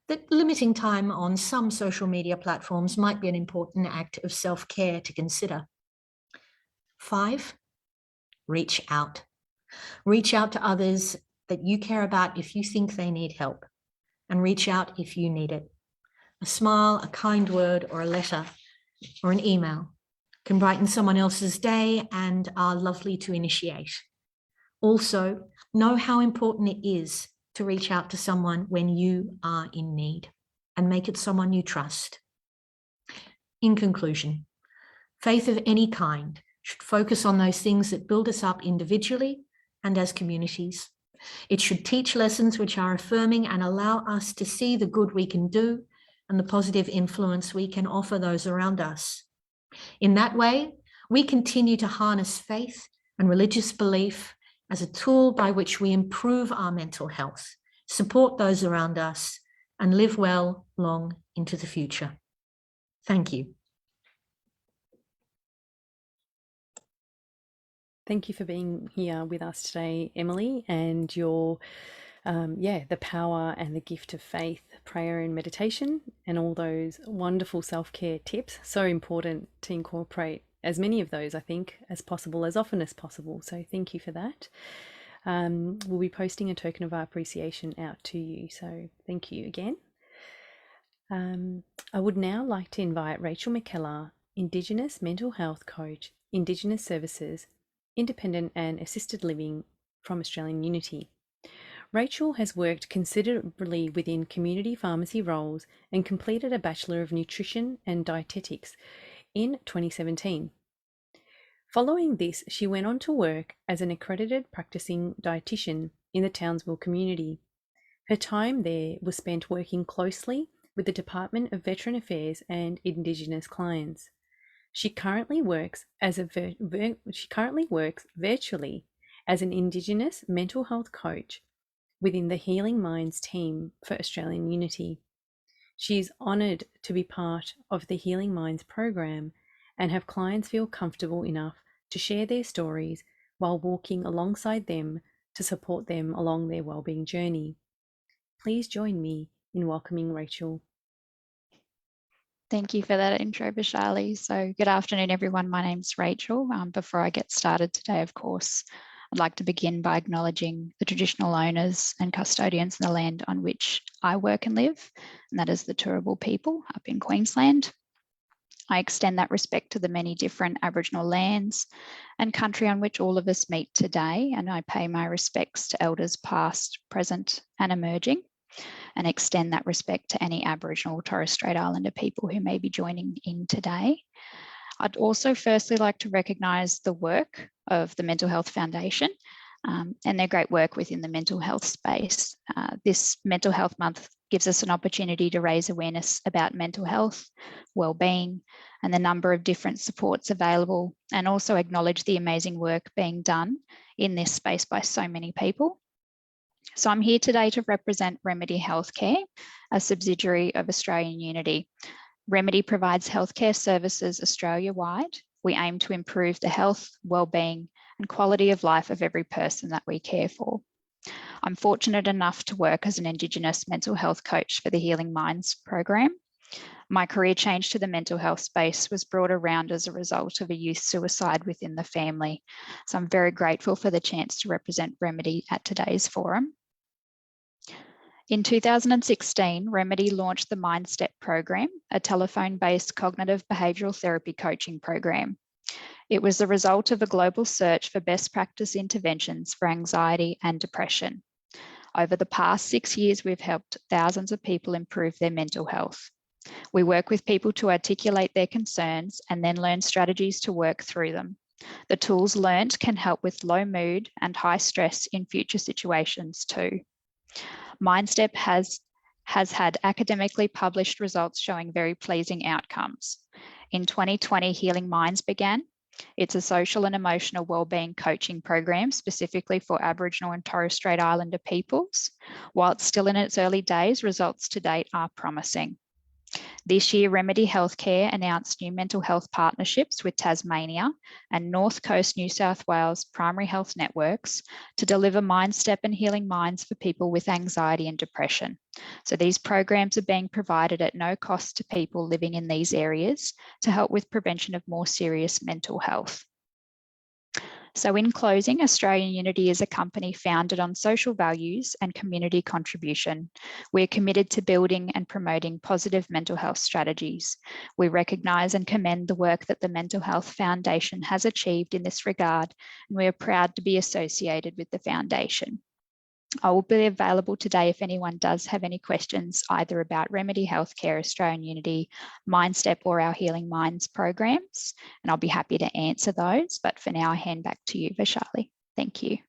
Speaker 7: that limiting time on some social media platforms might be an important act of self-care to consider. 5, reach out. Reach out to others that you care about if you think they need help, and reach out if you need it. A smile, a kind word, or a letter, or an email can brighten someone else's day and are lovely to initiate. Also, know how important it is to reach out to someone when you are in need, and make it someone you trust. In conclusion, faith of any kind should focus on those things that build us up individually and as communities. It should teach lessons which are affirming and allow us to see the good we can do and the positive influence we can offer those around us. In that way, we continue to harness faith and religious belief as a tool by which we improve our mental health, support those around us, and live well long into the future. Thank you.
Speaker 1: Thank you for being here with us today, Emily, and your, the power and the gift of faith, prayer and meditation, and all those wonderful self-care tips. So important to incorporate as many of those, I think, as possible, as often as possible. So thank you for that. We'll be posting a token of our appreciation out to you. So thank you again. I would now like to invite Rachel McKellar, Indigenous Mental Health Coach, Indigenous Services, Independent and Assisted Living from Australian Unity. Rachel has worked considerably within community pharmacy roles and completed a Bachelor of Nutrition and Dietetics in 2017. Following this, she went on to work as an accredited practicing dietitian in the Townsville community. Her time there was spent working closely with the Department of Veteran Affairs and Indigenous clients. She currently works virtually as an Indigenous mental health coach within the Healing Minds team for Australian Unity. She is honoured to be part of the Healing Minds program and have clients feel comfortable enough to share their stories while walking alongside them to support them along their wellbeing journey. Please join me in welcoming Rachel.
Speaker 8: Thank you for that intro, Vishali. So good afternoon, everyone. My name's Rachel. Before I get started today, of course, I'd like to begin by acknowledging the traditional owners and custodians of the land on which I work and live, and that is the Turrbal people up in Queensland. I extend that respect to the many different Aboriginal lands and country on which all of us meet today, and I pay my respects to elders past, present and emerging, and extend that respect to any Aboriginal or Torres Strait Islander people who may be joining in today. I'd also firstly like to recognise the work of the Mental Health Foundation and their great work within the mental health space. This Mental Health Month gives us an opportunity to raise awareness about mental health, well-being, and the number of different supports available, and also acknowledge the amazing work being done in this space by so many people. So I'm here today to represent Remedy Healthcare, a subsidiary of Australian Unity. Remedy provides healthcare services Australia-wide. We aim to improve the health, well-being, and quality of life of every person that we care for. I'm fortunate enough to work as an Indigenous mental health coach for the Healing Minds program. My career change to the mental health space was brought around as a result of a youth suicide within the family. So I'm very grateful for the chance to represent Remedy at today's forum. In 2016, Remedy launched the MindStep program, a telephone-based cognitive behavioural therapy coaching program. It was the result of a global search for best practice interventions for anxiety and depression. Over the past 6 years, we've helped thousands of people improve their mental health. We work with people to articulate their concerns and then learn strategies to work through them. The tools learnt can help with low mood and high stress in future situations too. MindStep has had academically published results showing very pleasing outcomes. In 2020, Healing Minds began. It's a social and emotional wellbeing coaching program specifically for Aboriginal and Torres Strait Islander peoples. While it's still in its early days, results to date are promising. This year, Remedy Healthcare announced new mental health partnerships with Tasmania and North Coast New South Wales primary health networks to deliver MindStep and Healing Minds for people with anxiety and depression. So these programs are being provided at no cost to people living in these areas to help with prevention of more serious mental health. So in closing, Australian Unity is a company founded on social values and community contribution. We're committed to building and promoting positive mental health strategies. We recognise and commend the work that the Mental Health Foundation has achieved in this regard, and we are proud to be associated with the foundation. I will be available today if anyone does have any questions either about Remedy Healthcare, Australian Unity, MindStep or our Healing Minds programs, and I'll be happy to answer those. But for now, I hand back to you, Vaishali. Thank you.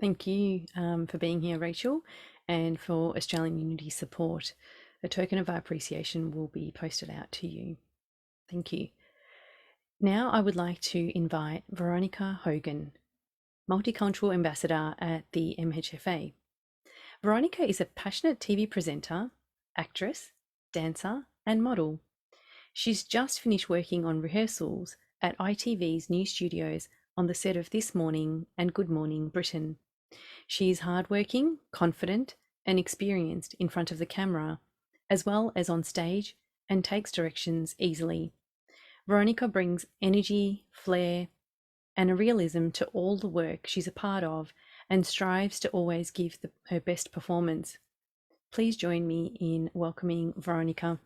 Speaker 1: Thank you for being here, Rachel, and for Australian Unity support. A token of our appreciation will be posted out to you. Thank you. Now I would like to invite Veronica Hogan, Multicultural Ambassador at the Mhfa. Veronica is a passionate TV presenter, actress, dancer, and model. She's just finished working on rehearsals at ITV's new studios on the set of This Morning and Good Morning Britain. She is hardworking, confident, and experienced in front of the camera, as well as on stage, and takes directions easily. Veronica brings energy, flair, and a realism to all the work she's a part of and strives to always give her best performance. Please join me in welcoming Veronica.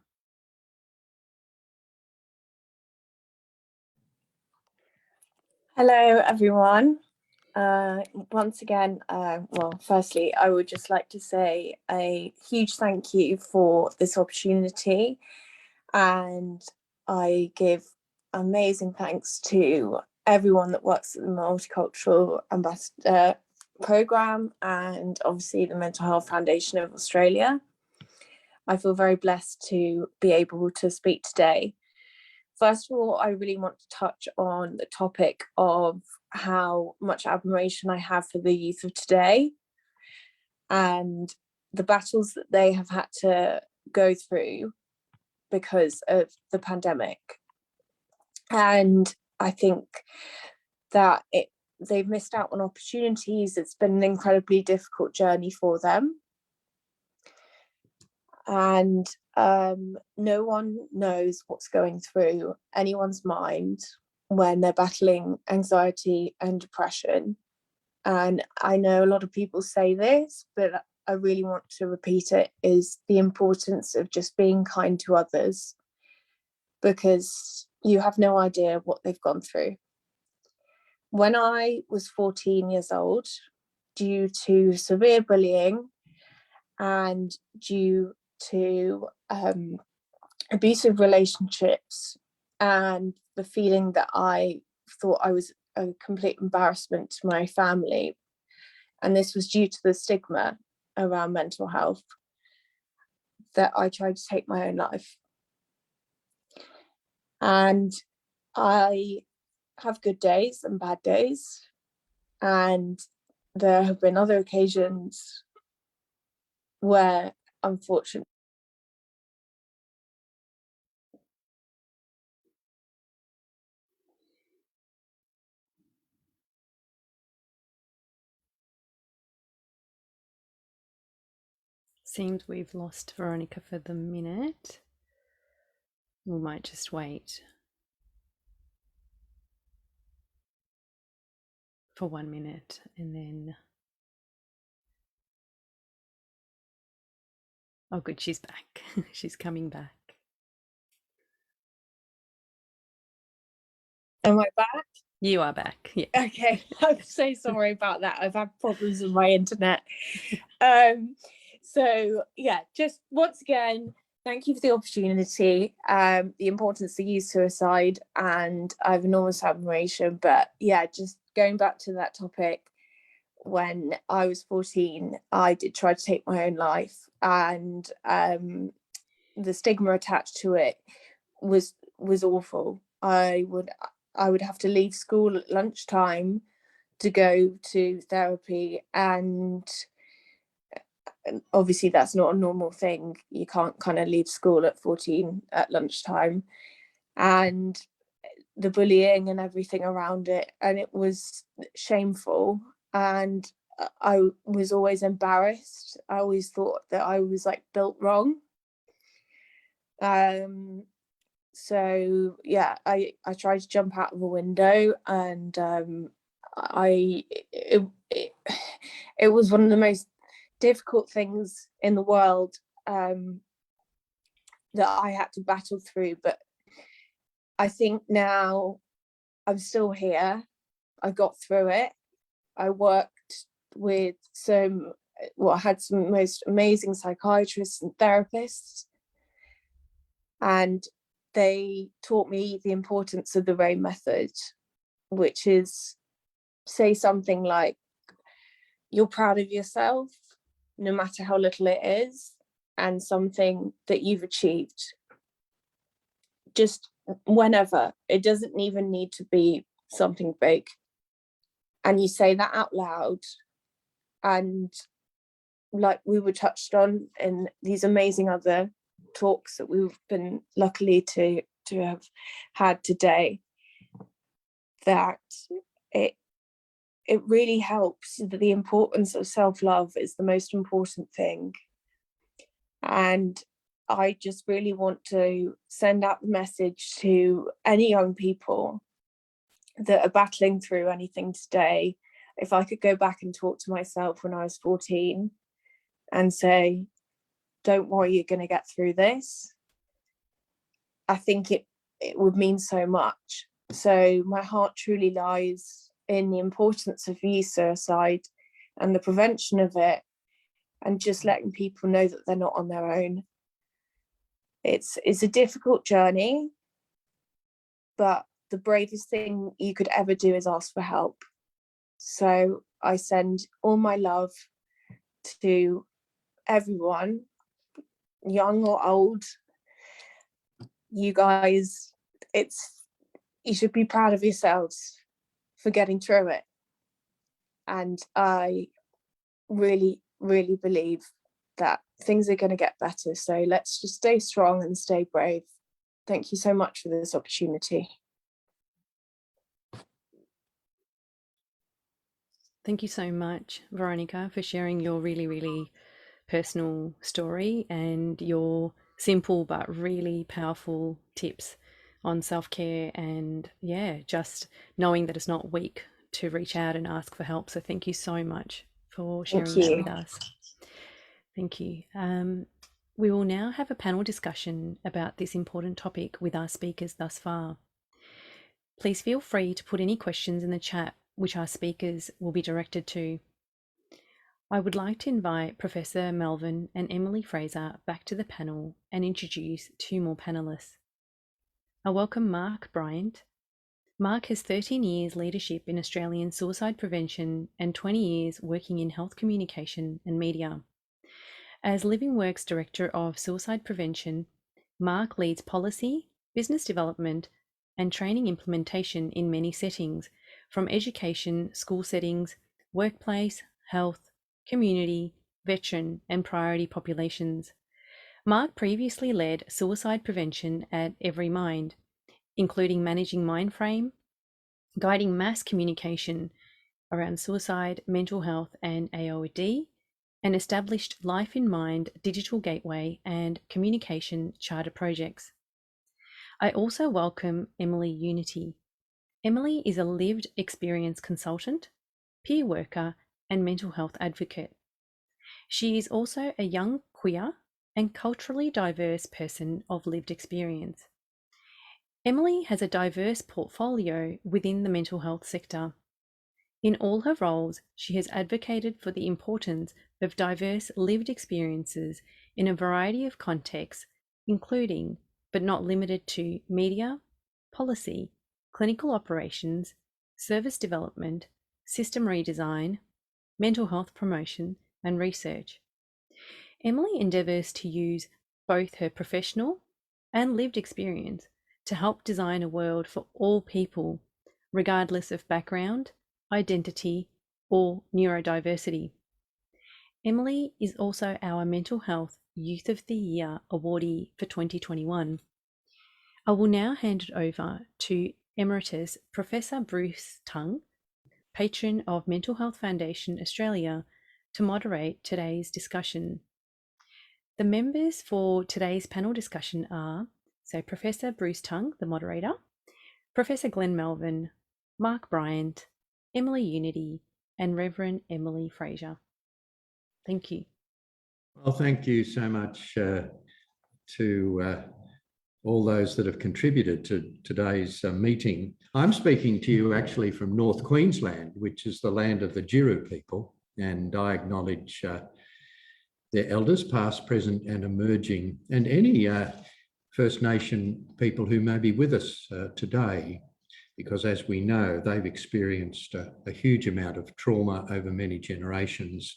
Speaker 9: Hello, everyone. Once again, firstly, I would just like to say a huge thank you for this opportunity, and I give amazing thanks to everyone that works at the Multicultural Ambassador Programme and obviously the Mental Health Foundation of Australia. I feel very blessed to be able to speak today. First of all, I really want to touch on the topic of how much admiration I have for the youth of today and the battles that they have had to go through because of the pandemic. And I think that they've missed out on opportunities. It's been an incredibly difficult journey for them. And no one knows what's going through anyone's mind when they're battling anxiety and depression. And I know a lot of people say this, but I really want to repeat it, is the importance of just being kind to others, because you have no idea what they've gone through. When I was 14 years old, due to severe bullying and due to abusive relationships and the feeling that I thought I was a complete embarrassment to my family, And this was due to the stigma around mental health, that I tried to take my own life. And I have good days and bad days. And there have been other occasions where, unfortunately,
Speaker 1: Seems we've lost Veronica for the minute. We might just wait for 1 minute and then... Oh, good, she's back. She's coming back.
Speaker 9: am I back?
Speaker 1: You are back. Yeah.
Speaker 9: Okay, I'm so sorry about that. I've had problems with my internet. So yeah, just once again, thank you for the opportunity, the importance of youth suicide, and I have enormous admiration. But yeah, just going back to that topic, when I was 14, I did try to take my own life, and the stigma attached to it was awful. I would have to leave school at lunchtime to go to therapy, and obviously that's not a normal thing. You can't kind of leave school at 14 at lunchtime, and the bullying and everything around it, and it was shameful, and I was always embarrassed. I always thought that I was like built wrong. So yeah, I tried to jump out of a window, and it was one of the most difficult things in the world that I had to battle through. But I think now I'm still here. I got through it. I worked with I had some most amazing psychiatrists and therapists, and they taught me the importance of the RAIN method, which is, say something like, you're proud of yourself, no matter how little it is, and something that you've achieved. Just whenever, it doesn't even need to be something big. And you say that out loud, and like we were touched on in these amazing other talks that we've been lucky to have had today, that it really helps. The importance of self-love is the most important thing. And I just really want to send out the message to any young people that are battling through anything today. If I could go back and talk to myself when I was 14 and say, don't worry, you're going to get through this, I think it would mean so much. So my heart truly lies in the importance of youth suicide and the prevention of it, and just letting people know that they're not on their own. It's a difficult journey, but the bravest thing you could ever do is ask for help. So I send all my love to everyone, young or old. You guys, you should be proud of yourselves for getting through it. And I really, really believe that things are going to get better. So let's just stay strong and stay brave. Thank you so much for this opportunity.
Speaker 1: Thank you so much, Veronica, for sharing your really, really personal story and your simple but really powerful tips on self-care, and yeah, just knowing that it's not weak to reach out and ask for help. So thank you so much for sharing that with us. Thank you. We will now have a panel discussion about this important topic with our speakers thus far. Please feel free to put any questions in the chat, which our speakers will be directed to. I would like to invite Professor Melvin and Emily Fraser back to the panel and introduce two more panelists. I welcome Mark Bryant, Mark has 13 years leadership in Australian suicide prevention and 20 years working in health communication and media. As Living Works Director of Suicide Prevention, Mark leads policy, business development, and training implementation in many settings, from education, school settings, workplace, health, community, veteran, and priority populations. Mark previously led suicide prevention at Every Mind, including managing Mindframe, guiding mass communication around suicide, mental health, and AOD, and established Life in Mind digital gateway and communication charter projects. I also welcome Emily Unity. Emily is a lived experience consultant, peer worker, and mental health advocate. She is also a young queer and culturally diverse person of lived experience. Emily has a diverse portfolio within the mental health sector. In all her roles, she has advocated for the importance of diverse lived experiences in a variety of contexts, including, but not limited to, media, policy, clinical operations, service development, system redesign, mental health promotion, and research. Emily endeavours to use both her professional and lived experience to help design a world for all people, regardless of background, identity, or neurodiversity. Emily is also our Mental Health Youth of the Year awardee for 2021. I will now hand it over to Emeritus Professor Bruce Tongue, patron of Mental Health Foundation Australia, to moderate today's discussion. The members for today's panel discussion are Professor Bruce Tongue, the moderator, Professor Glenn Melvin, Mark Bryant, Emily Unity, and Reverend Emily Fraser. Thank you.
Speaker 10: Well, thank you so much to all those that have contributed to today's meeting. I'm speaking to you actually from North Queensland, which is the land of the Jiru people, and I acknowledge their elders, past, present, and emerging, and any First Nation people who may be with us today, because as we know, they've experienced a huge amount of trauma over many generations,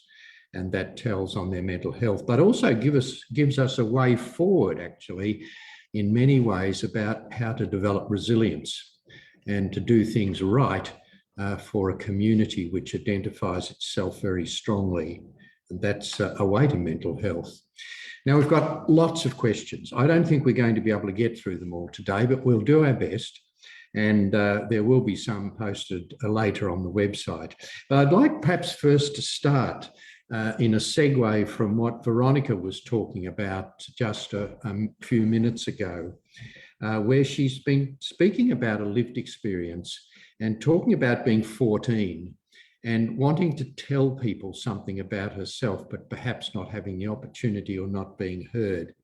Speaker 10: and that tells on their mental health, but also gives us a way forward, actually, in many ways about how to develop resilience and to do things right for a community which identifies itself very strongly. And that's a way to mental health. Now, we've got lots of questions. I don't think we're going to be able to get through them all today, but we'll do our best. And there will be some posted later on the website. But I'd like perhaps first to start in a segue from what Veronica was talking about just a few minutes ago, where she's been speaking about a lived experience and talking about being 14 and wanting to tell people something about herself, but perhaps not having the opportunity or not being heard.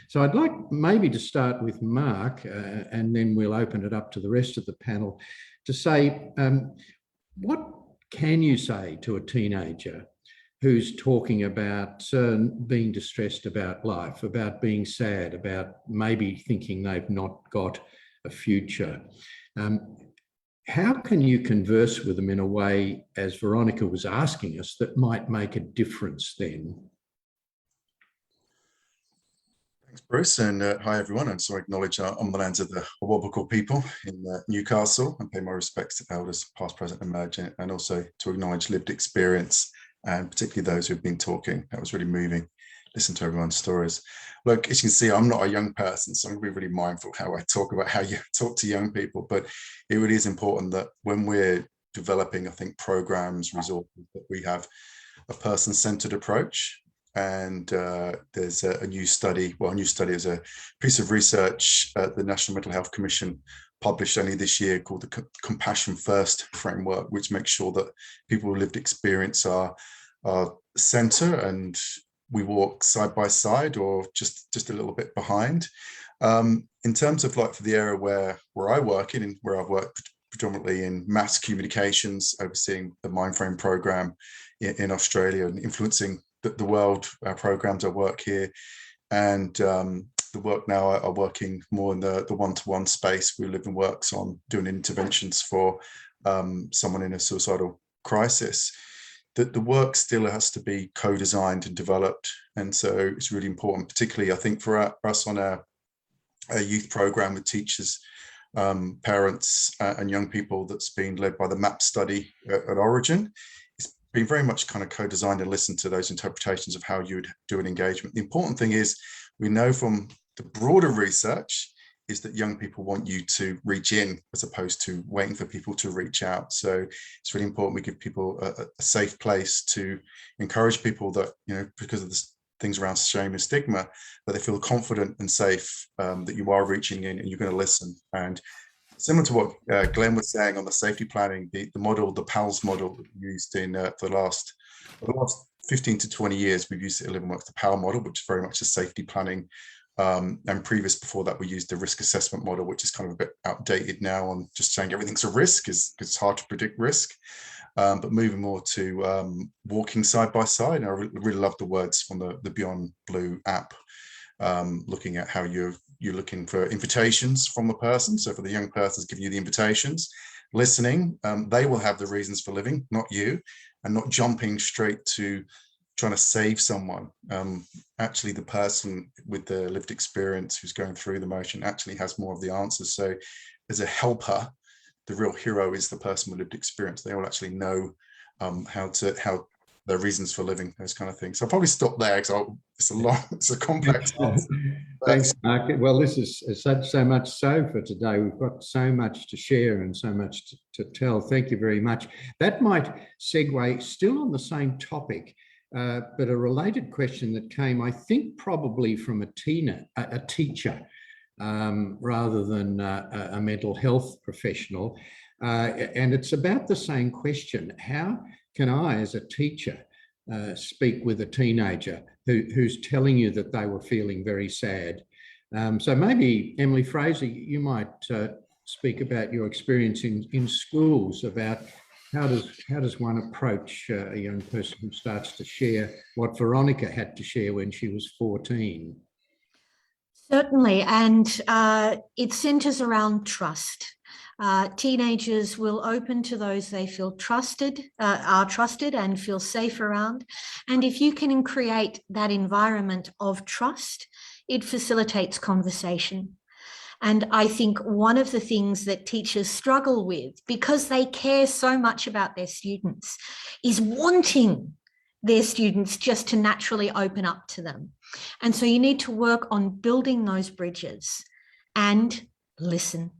Speaker 10: So I'd like maybe to start with Mark, and then we'll open it up to the rest of the panel to say, what can you say to a teenager who's talking about being distressed about life, about being sad, about maybe thinking they've not got a future? How can you converse with them in a way, as Veronica was asking us, that might make a difference then?
Speaker 11: Thanks, Bruce, and hi everyone. I just want to acknowledge on the lands of the Awabakal people in Newcastle and pay my respects to elders past, present, emerging, and also to acknowledge lived experience, and particularly those who've been talking. That was really moving. Listen to everyone's stories. Look, as you can see, I'm not a young person, so I'm going to be really mindful how I talk about how you talk to young people, but it really is important that when we're developing, I think, programs, resources, that we have a person-centered approach. And there's a new study, is a piece of research the National Mental Health Commission published only this year called the Compassion First framework, which makes sure that people with lived experience are center and we walk side by side or just a little bit behind. In terms of like for the area where I work in, and where I've worked predominantly in mass communications, overseeing the Mindframe program in Australia and influencing the world programs. I work here, and the work now are working more in the one-to-one space. We live and works on doing interventions for someone in a suicidal crisis. That the work still has to be co-designed and developed, and so it's really important, particularly I think for us on our youth program with teachers, parents and young people, that's been led by the MAP study at Origin. It's been very much kind of co-designed and listened to those interpretations of how you would do an engagement. The important thing is, we know from the broader research is that young people want you to reach in as opposed to waiting for people to reach out. So it's really important we give people a safe place to encourage people that, you know, because of the things around shame and stigma, that they feel confident and safe, that you are reaching in and you're going to listen. And similar to what Glenn was saying on the safety planning, the model, the PALS model that we used in for the last 15 to 20 years, we've used it at Live and Work, the PAL model, which is very much a safety planning. And previous before that, we used the risk assessment model, which is kind of a bit outdated now on just saying everything's a risk, because it's hard to predict risk. But moving more to walking side by side. And I really love the words from the Beyond Blue app, looking at how you're looking for invitations from the person. So for the young person, giving you the invitations, listening, they will have the reasons for living, not you, and not jumping straight to trying to save someone. Actually, the person with the lived experience who's going through the motion actually has more of the answers. So as a helper, the real hero is the person with lived experience. They all actually know how their reasons for living, those kind of things. So I'll probably stop there because it's a complex answer.
Speaker 10: Thanks, Mark. Well, this is so much so for today. We've got so much to share and so much to tell. Thank you very much. That might segue still on the same topic, but a related question that came, I think, probably from a teacher, rather than a mental health professional. And it's about the same question. How can I, as a teacher, speak with a teenager who's telling you that they were feeling very sad? So maybe, Emily Fraser, you might speak about your experience in schools, about how does one approach a young person who starts to share what Veronica had to share when she was 14?
Speaker 7: Certainly, and it centres around trust. Teenagers will open to those they feel are trusted and feel safe around. And if you can create that environment of trust, it facilitates conversation. And I think one of the things that teachers struggle with, because they care so much about their students, is wanting their students just to naturally open up to them. And so you need to work on building those bridges and listen.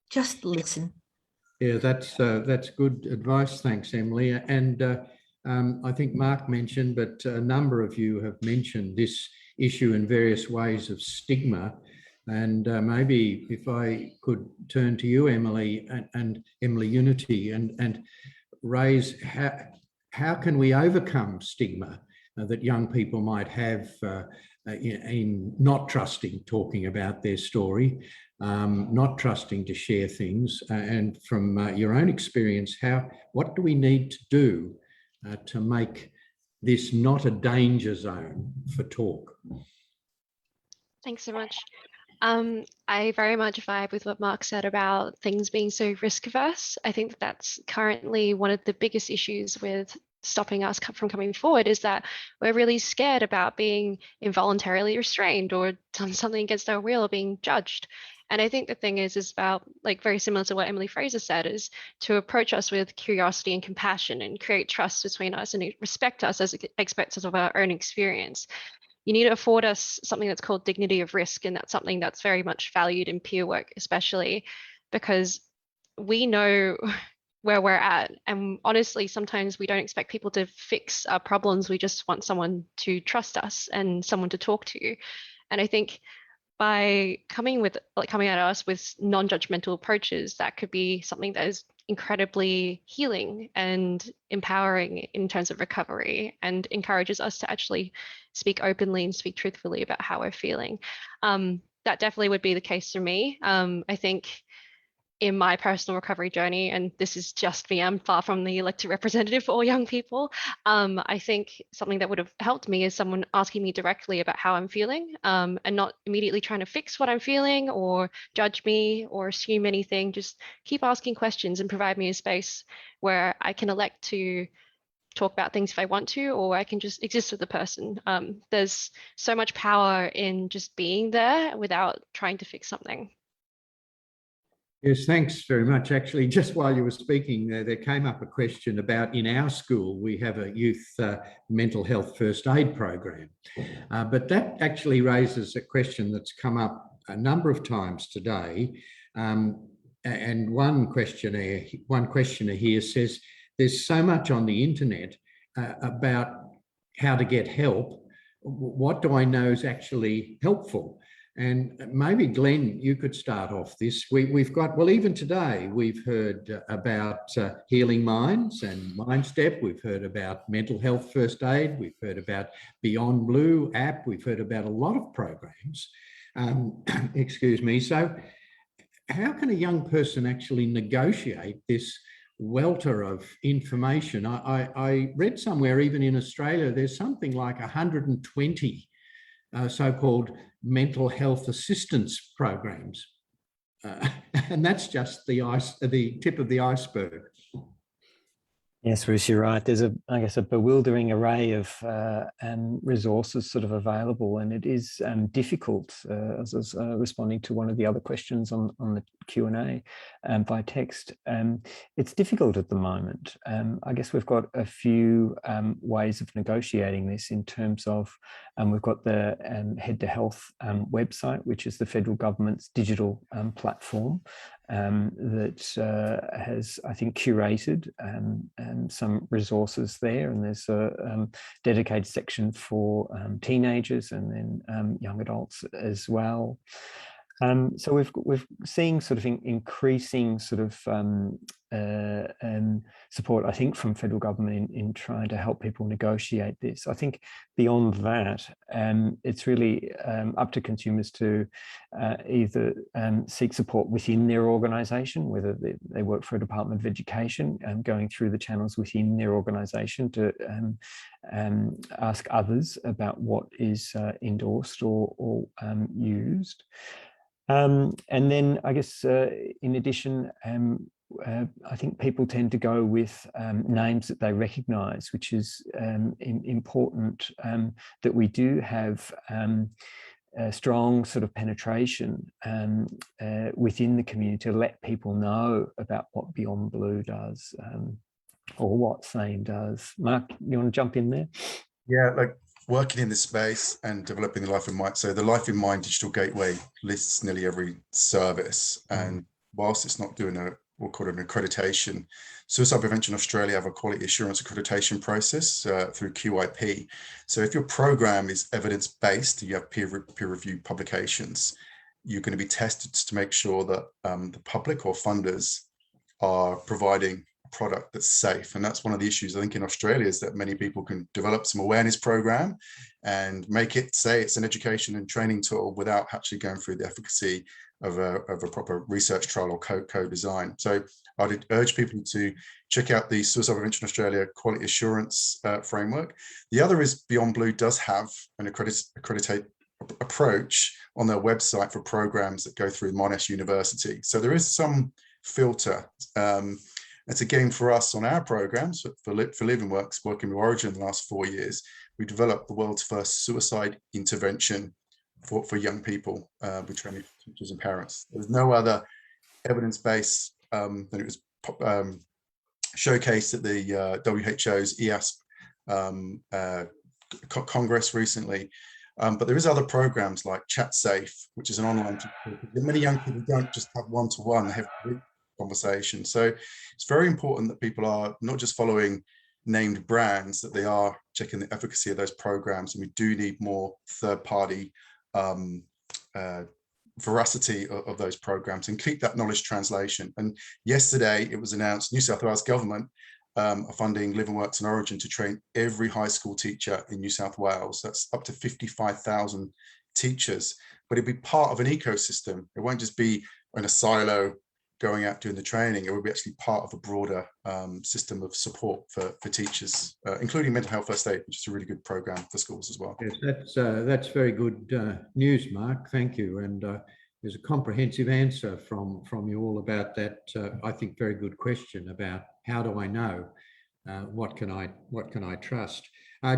Speaker 7: Just listen.
Speaker 10: Yeah, that's good advice. Thanks, Emily. And I think Mark mentioned, but a number of you have mentioned this issue in various ways of stigma. And maybe if I could turn to you, Emily, and Emily Unity, and raise how can we overcome stigma that young people might have in not trusting talking about their story, not trusting to share things, and from your own experience, what do we need to do to make this not a danger zone for talk?
Speaker 12: Thanks so much. I very much vibe with what Mark said about things being so risk averse. I think that's currently one of the biggest issues with stopping us from coming forward, is that we're really scared about being involuntarily restrained or done something against our will or being judged. And I think the thing is about, like, very similar to what Emily Fraser said, is to approach us with curiosity and compassion and create trust between us and respect us as expectants of our own experience. You need to afford us something that's called dignity of risk, and that's something that's very much valued in peer work, especially because we know where we're at. And honestly, sometimes we don't expect people to fix our problems. We just want someone to trust us and someone to talk to. And I think by coming at us with non-judgmental approaches, that could be something that is incredibly healing and empowering in terms of recovery, and encourages us to actually speak openly and speak truthfully about how we're feeling. That definitely would be the case for me. I think in my personal recovery journey, and this is just me, I'm far from the elected representative for all young people. I think something that would have helped me is someone asking me directly about how I'm feeling, and not immediately trying to fix what I'm feeling or judge me or assume anything. Just keep asking questions and provide me a space where I can elect to talk about things if I want to, or I can just exist with the person. There's so much power in just being there without trying to fix something.
Speaker 10: Yes, thanks very much. Actually, just while you were speaking, there came up a question about, in our school, we have a youth mental health first aid program. But that actually raises a question that's come up a number of times today. And one questioner here says, there's so much on the internet about how to get help. What do I know is actually helpful? And maybe, Glenn, you could start off this. We've got, well, even today, we've heard about Healing Minds and MindStep. We've heard about mental health first aid. We've heard about Beyond Blue app. We've heard about a lot of programs. Excuse me. So how can a young person actually negotiate this welter of information? I read somewhere, even in Australia, there's something like 120 so-called mental health assistance programs. And that's just the tip of the iceberg.
Speaker 4: Yes, Bruce, you're right. There's I guess, a bewildering array of resources sort of available, and it is difficult. As I was responding to one of the other questions on the Q&A by text, it's difficult at the moment. I guess we've got a few ways of negotiating this in terms of, we've got the Head to Health website, which is the federal government's digital platform that has, I think, curated some resources there, and there's a dedicated section for teenagers and then young adults as well. So we're seeing sort of increasing sort of support, I think, from federal government in trying to help people negotiate this. I think beyond that, it's really up to consumers to either seek support within their organisation, whether they work for a Department of Education, going through the channels within their organisation to ask others about what is endorsed or used. And then I guess in addition, I think people tend to go with names that they recognise, which is important, that we do have a strong sort of penetration within the community to let people know about what Beyond Blue does or what SANE does. Mark, you want to jump in there?
Speaker 11: Yeah, like working in this space and developing the Life in Mind. So the Life in Mind digital gateway lists nearly every service. And whilst it's not doing we'll call it an accreditation, Suicide Prevention Australia have a quality assurance accreditation process through QIP. So if your program is evidence-based, you have peer-reviewed publications, you're going to be tested to make sure that the public or funders are providing product that's safe. And that's one of the issues, I think, in Australia, is that many people can develop some awareness program and make it say it's an education and training tool without actually going through the efficacy of a proper research trial or co-design. So I'd urge people to check out the Suicide Prevention Australia quality assurance framework. The other is Beyond Blue does have an accredited approach on their website for programs that go through Monash University. So there is some filter. It's a game for us on our programs for Living Works, working with Origin in the last 4 years. We developed the world's first suicide intervention for young people with training teachers and parents. There's no other evidence-based than it was showcased at the WHO's EASP Congress recently. But there is other programs like Chat Safe, which is an online tool. Many young people don't just have one-to-one, they have group conversation. So it's very important that people are not just following named brands, that they are checking the efficacy of those programs. And we do need more third-party veracity of those programs and keep that knowledge translation. And yesterday it was announced New South Wales government are funding Living Works and Origin to train every high school teacher in New South Wales. That's up to 55,000 teachers, but it'd be part of an ecosystem. It won't just be in a silo going out doing the training, it would be actually part of a broader system of support for teachers, including mental health first aid, which is a really good program for schools as well.
Speaker 10: Yes, that's very good news, Mark. Thank you. And there's a comprehensive answer from you all about that. I think very good question about how do I know, what can I trust.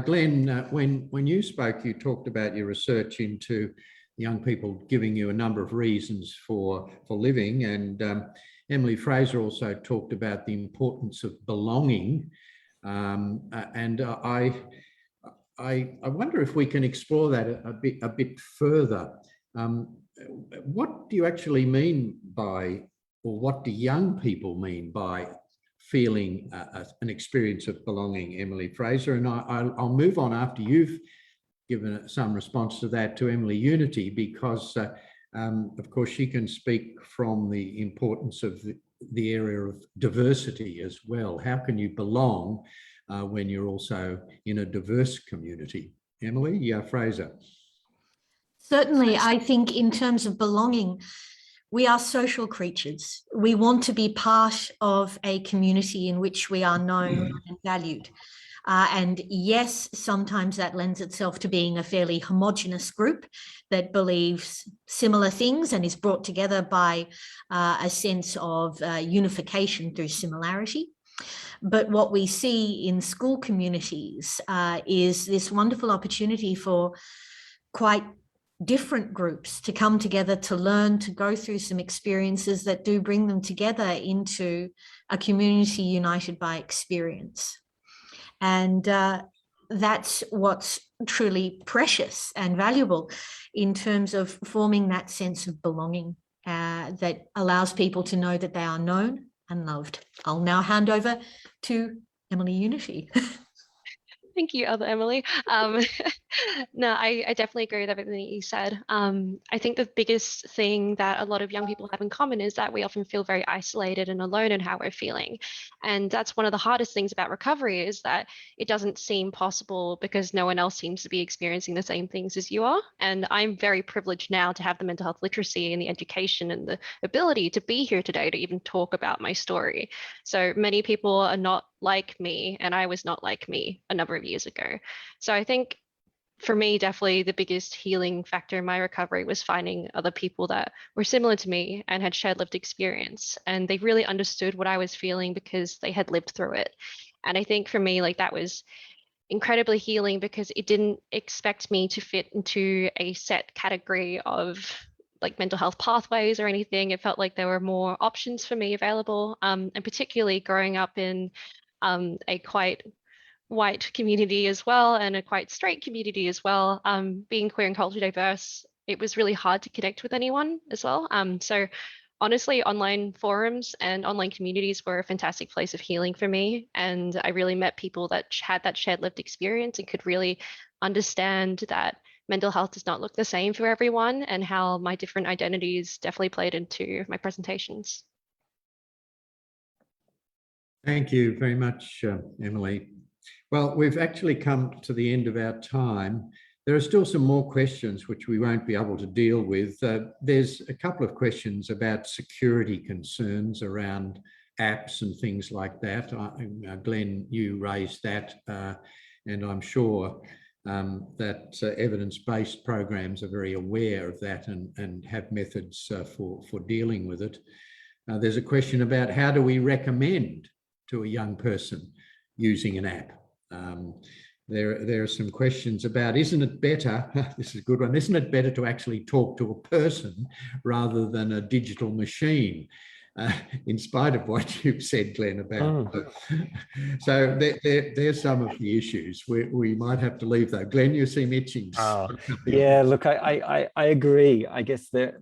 Speaker 10: Glenn, when you spoke, you talked about your research into young people giving you a number of reasons for living, and Emily Fraser also talked about the importance of belonging, and I wonder if we can explore that a bit further. What do you actually mean by, or what do young people mean by feeling an experience of belonging, Emily Fraser? And I'll move on after you've given some response to that to Emily Unity, because of course she can speak from the importance of the area of diversity as well. How can you belong when you're also in a diverse community? Emily Fraser.
Speaker 7: Certainly, I think in terms of belonging, we are social creatures. We want to be part of a community in which we are known and valued. And yes, sometimes that lends itself to being a fairly homogenous group that believes similar things and is brought together by a sense of unification through similarity. But what we see in school communities is this wonderful opportunity for quite different groups to come together, to learn, to go through some experiences that do bring them together into a community united by experience. And that's what's truly precious and valuable in terms of forming that sense of belonging that allows people to know that they are known and loved. I'll now hand over to Emily Unity.
Speaker 12: Thank you, other Emily. No, I definitely agree with everything that you said. I think the biggest thing that a lot of young people have in common is that we often feel very isolated and alone in how we're feeling. And that's one of the hardest things about recovery, is that it doesn't seem possible because no one else seems to be experiencing the same things as you are. And I'm very privileged now to have the mental health literacy and the education and the ability to be here today to even talk about my story. So many people are not like me, and I was not like me a number of years ago. So I think for me, definitely the biggest healing factor in my recovery was finding other people that were similar to me and had shared lived experience, and they really understood what I was feeling because they had lived through it. And I think for me, like, that was incredibly healing because it didn't expect me to fit into a set category of like mental health pathways or anything. It felt like there were more options for me available, and particularly growing up in a quite white community as well, and a quite straight community as well, being queer and culturally diverse, it was really hard to connect with anyone as well. So honestly, online forums and online communities were a fantastic place of healing for me. And I really met people that had that shared lived experience and could really understand that mental health does not look the same for everyone, and how my different identities definitely played into my presentations.
Speaker 10: Thank you very much, Emily. Well, we've actually come to the end of our time. There are still some more questions which we won't be able to deal with. There's a couple of questions about security concerns around apps and things like that. Glenn, you raised that, and I'm sure that evidence-based programs are very aware of that and have methods for dealing with it. There's a question about how do we recommend to a young person using an app. There are some questions about, isn't it better, this is a good one, isn't it better to actually talk to a person rather than a digital machine? In spite of what you've said, Glenn, about. So there's some of the issues. We might have to leave though. Glenn, you seem itching.
Speaker 4: Yeah, look, I agree. I guess we've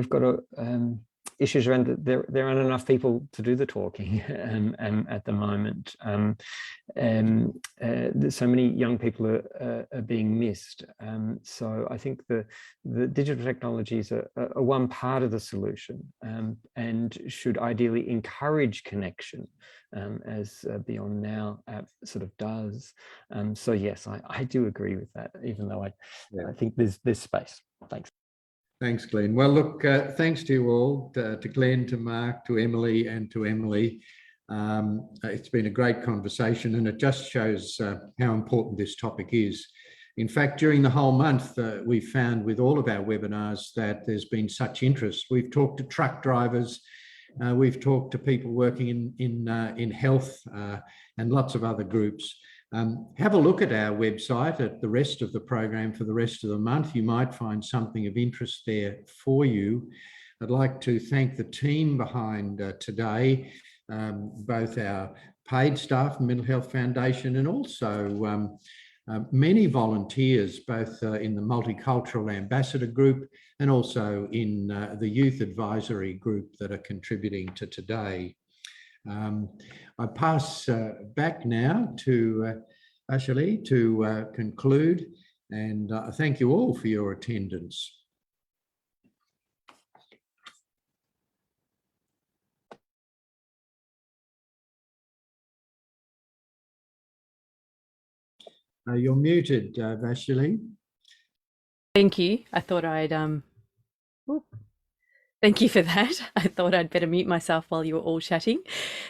Speaker 4: got to issues around that there aren't enough people to do the talking at the moment. So many young people are being missed. So I think the digital technologies are one part of the solution, and should ideally encourage connection, as Beyond Now app sort of does. So yes, I do agree with that, even though I think there's space. Thanks.
Speaker 10: Thanks, Glenn. Well, look, thanks to you all, to Glenn, to Mark, to Emily, and to Emily. It's been a great conversation, and it just shows how important this topic is. In fact, during the whole month, we found with all of our webinars that there's been such interest. We've talked to truck drivers, we've talked to people working in health, and lots of other groups. Have a look at our website at the rest of the program for the rest of the month. You might find something of interest there for you. I'd like to thank the team behind today, both our paid staff, Mental Health Foundation, and also many volunteers, both in the Multicultural Ambassador Group and also in the Youth Advisory Group that are contributing to today. I pass back now to Ashley to conclude, and thank you all for your attendance. You're muted, Vasily.
Speaker 1: Thank you. I thought I'd Thank you for that. I thought I'd better mute myself while you were all chatting.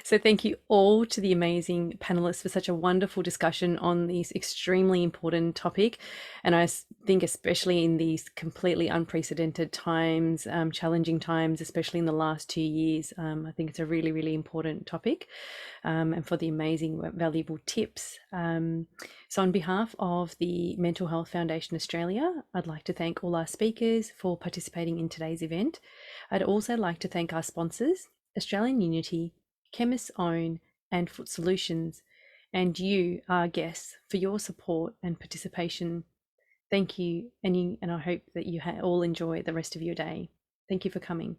Speaker 1: So thank you all to the amazing panelists for such a wonderful discussion on this extremely important topic. And I think especially in these completely unprecedented times, challenging times, especially in the last 2 years, I think it's a really, really important topic, and for the amazing, valuable tips. So on behalf of the Mental Health Foundation Australia, I'd like to thank all our speakers for participating in today's event. I'd also like to thank our sponsors, Australian Unity, Chemist's Own, and Foot Solutions, and you, our guests, for your support and participation. Thank you, and I hope that you all enjoy the rest of your day. Thank you for coming.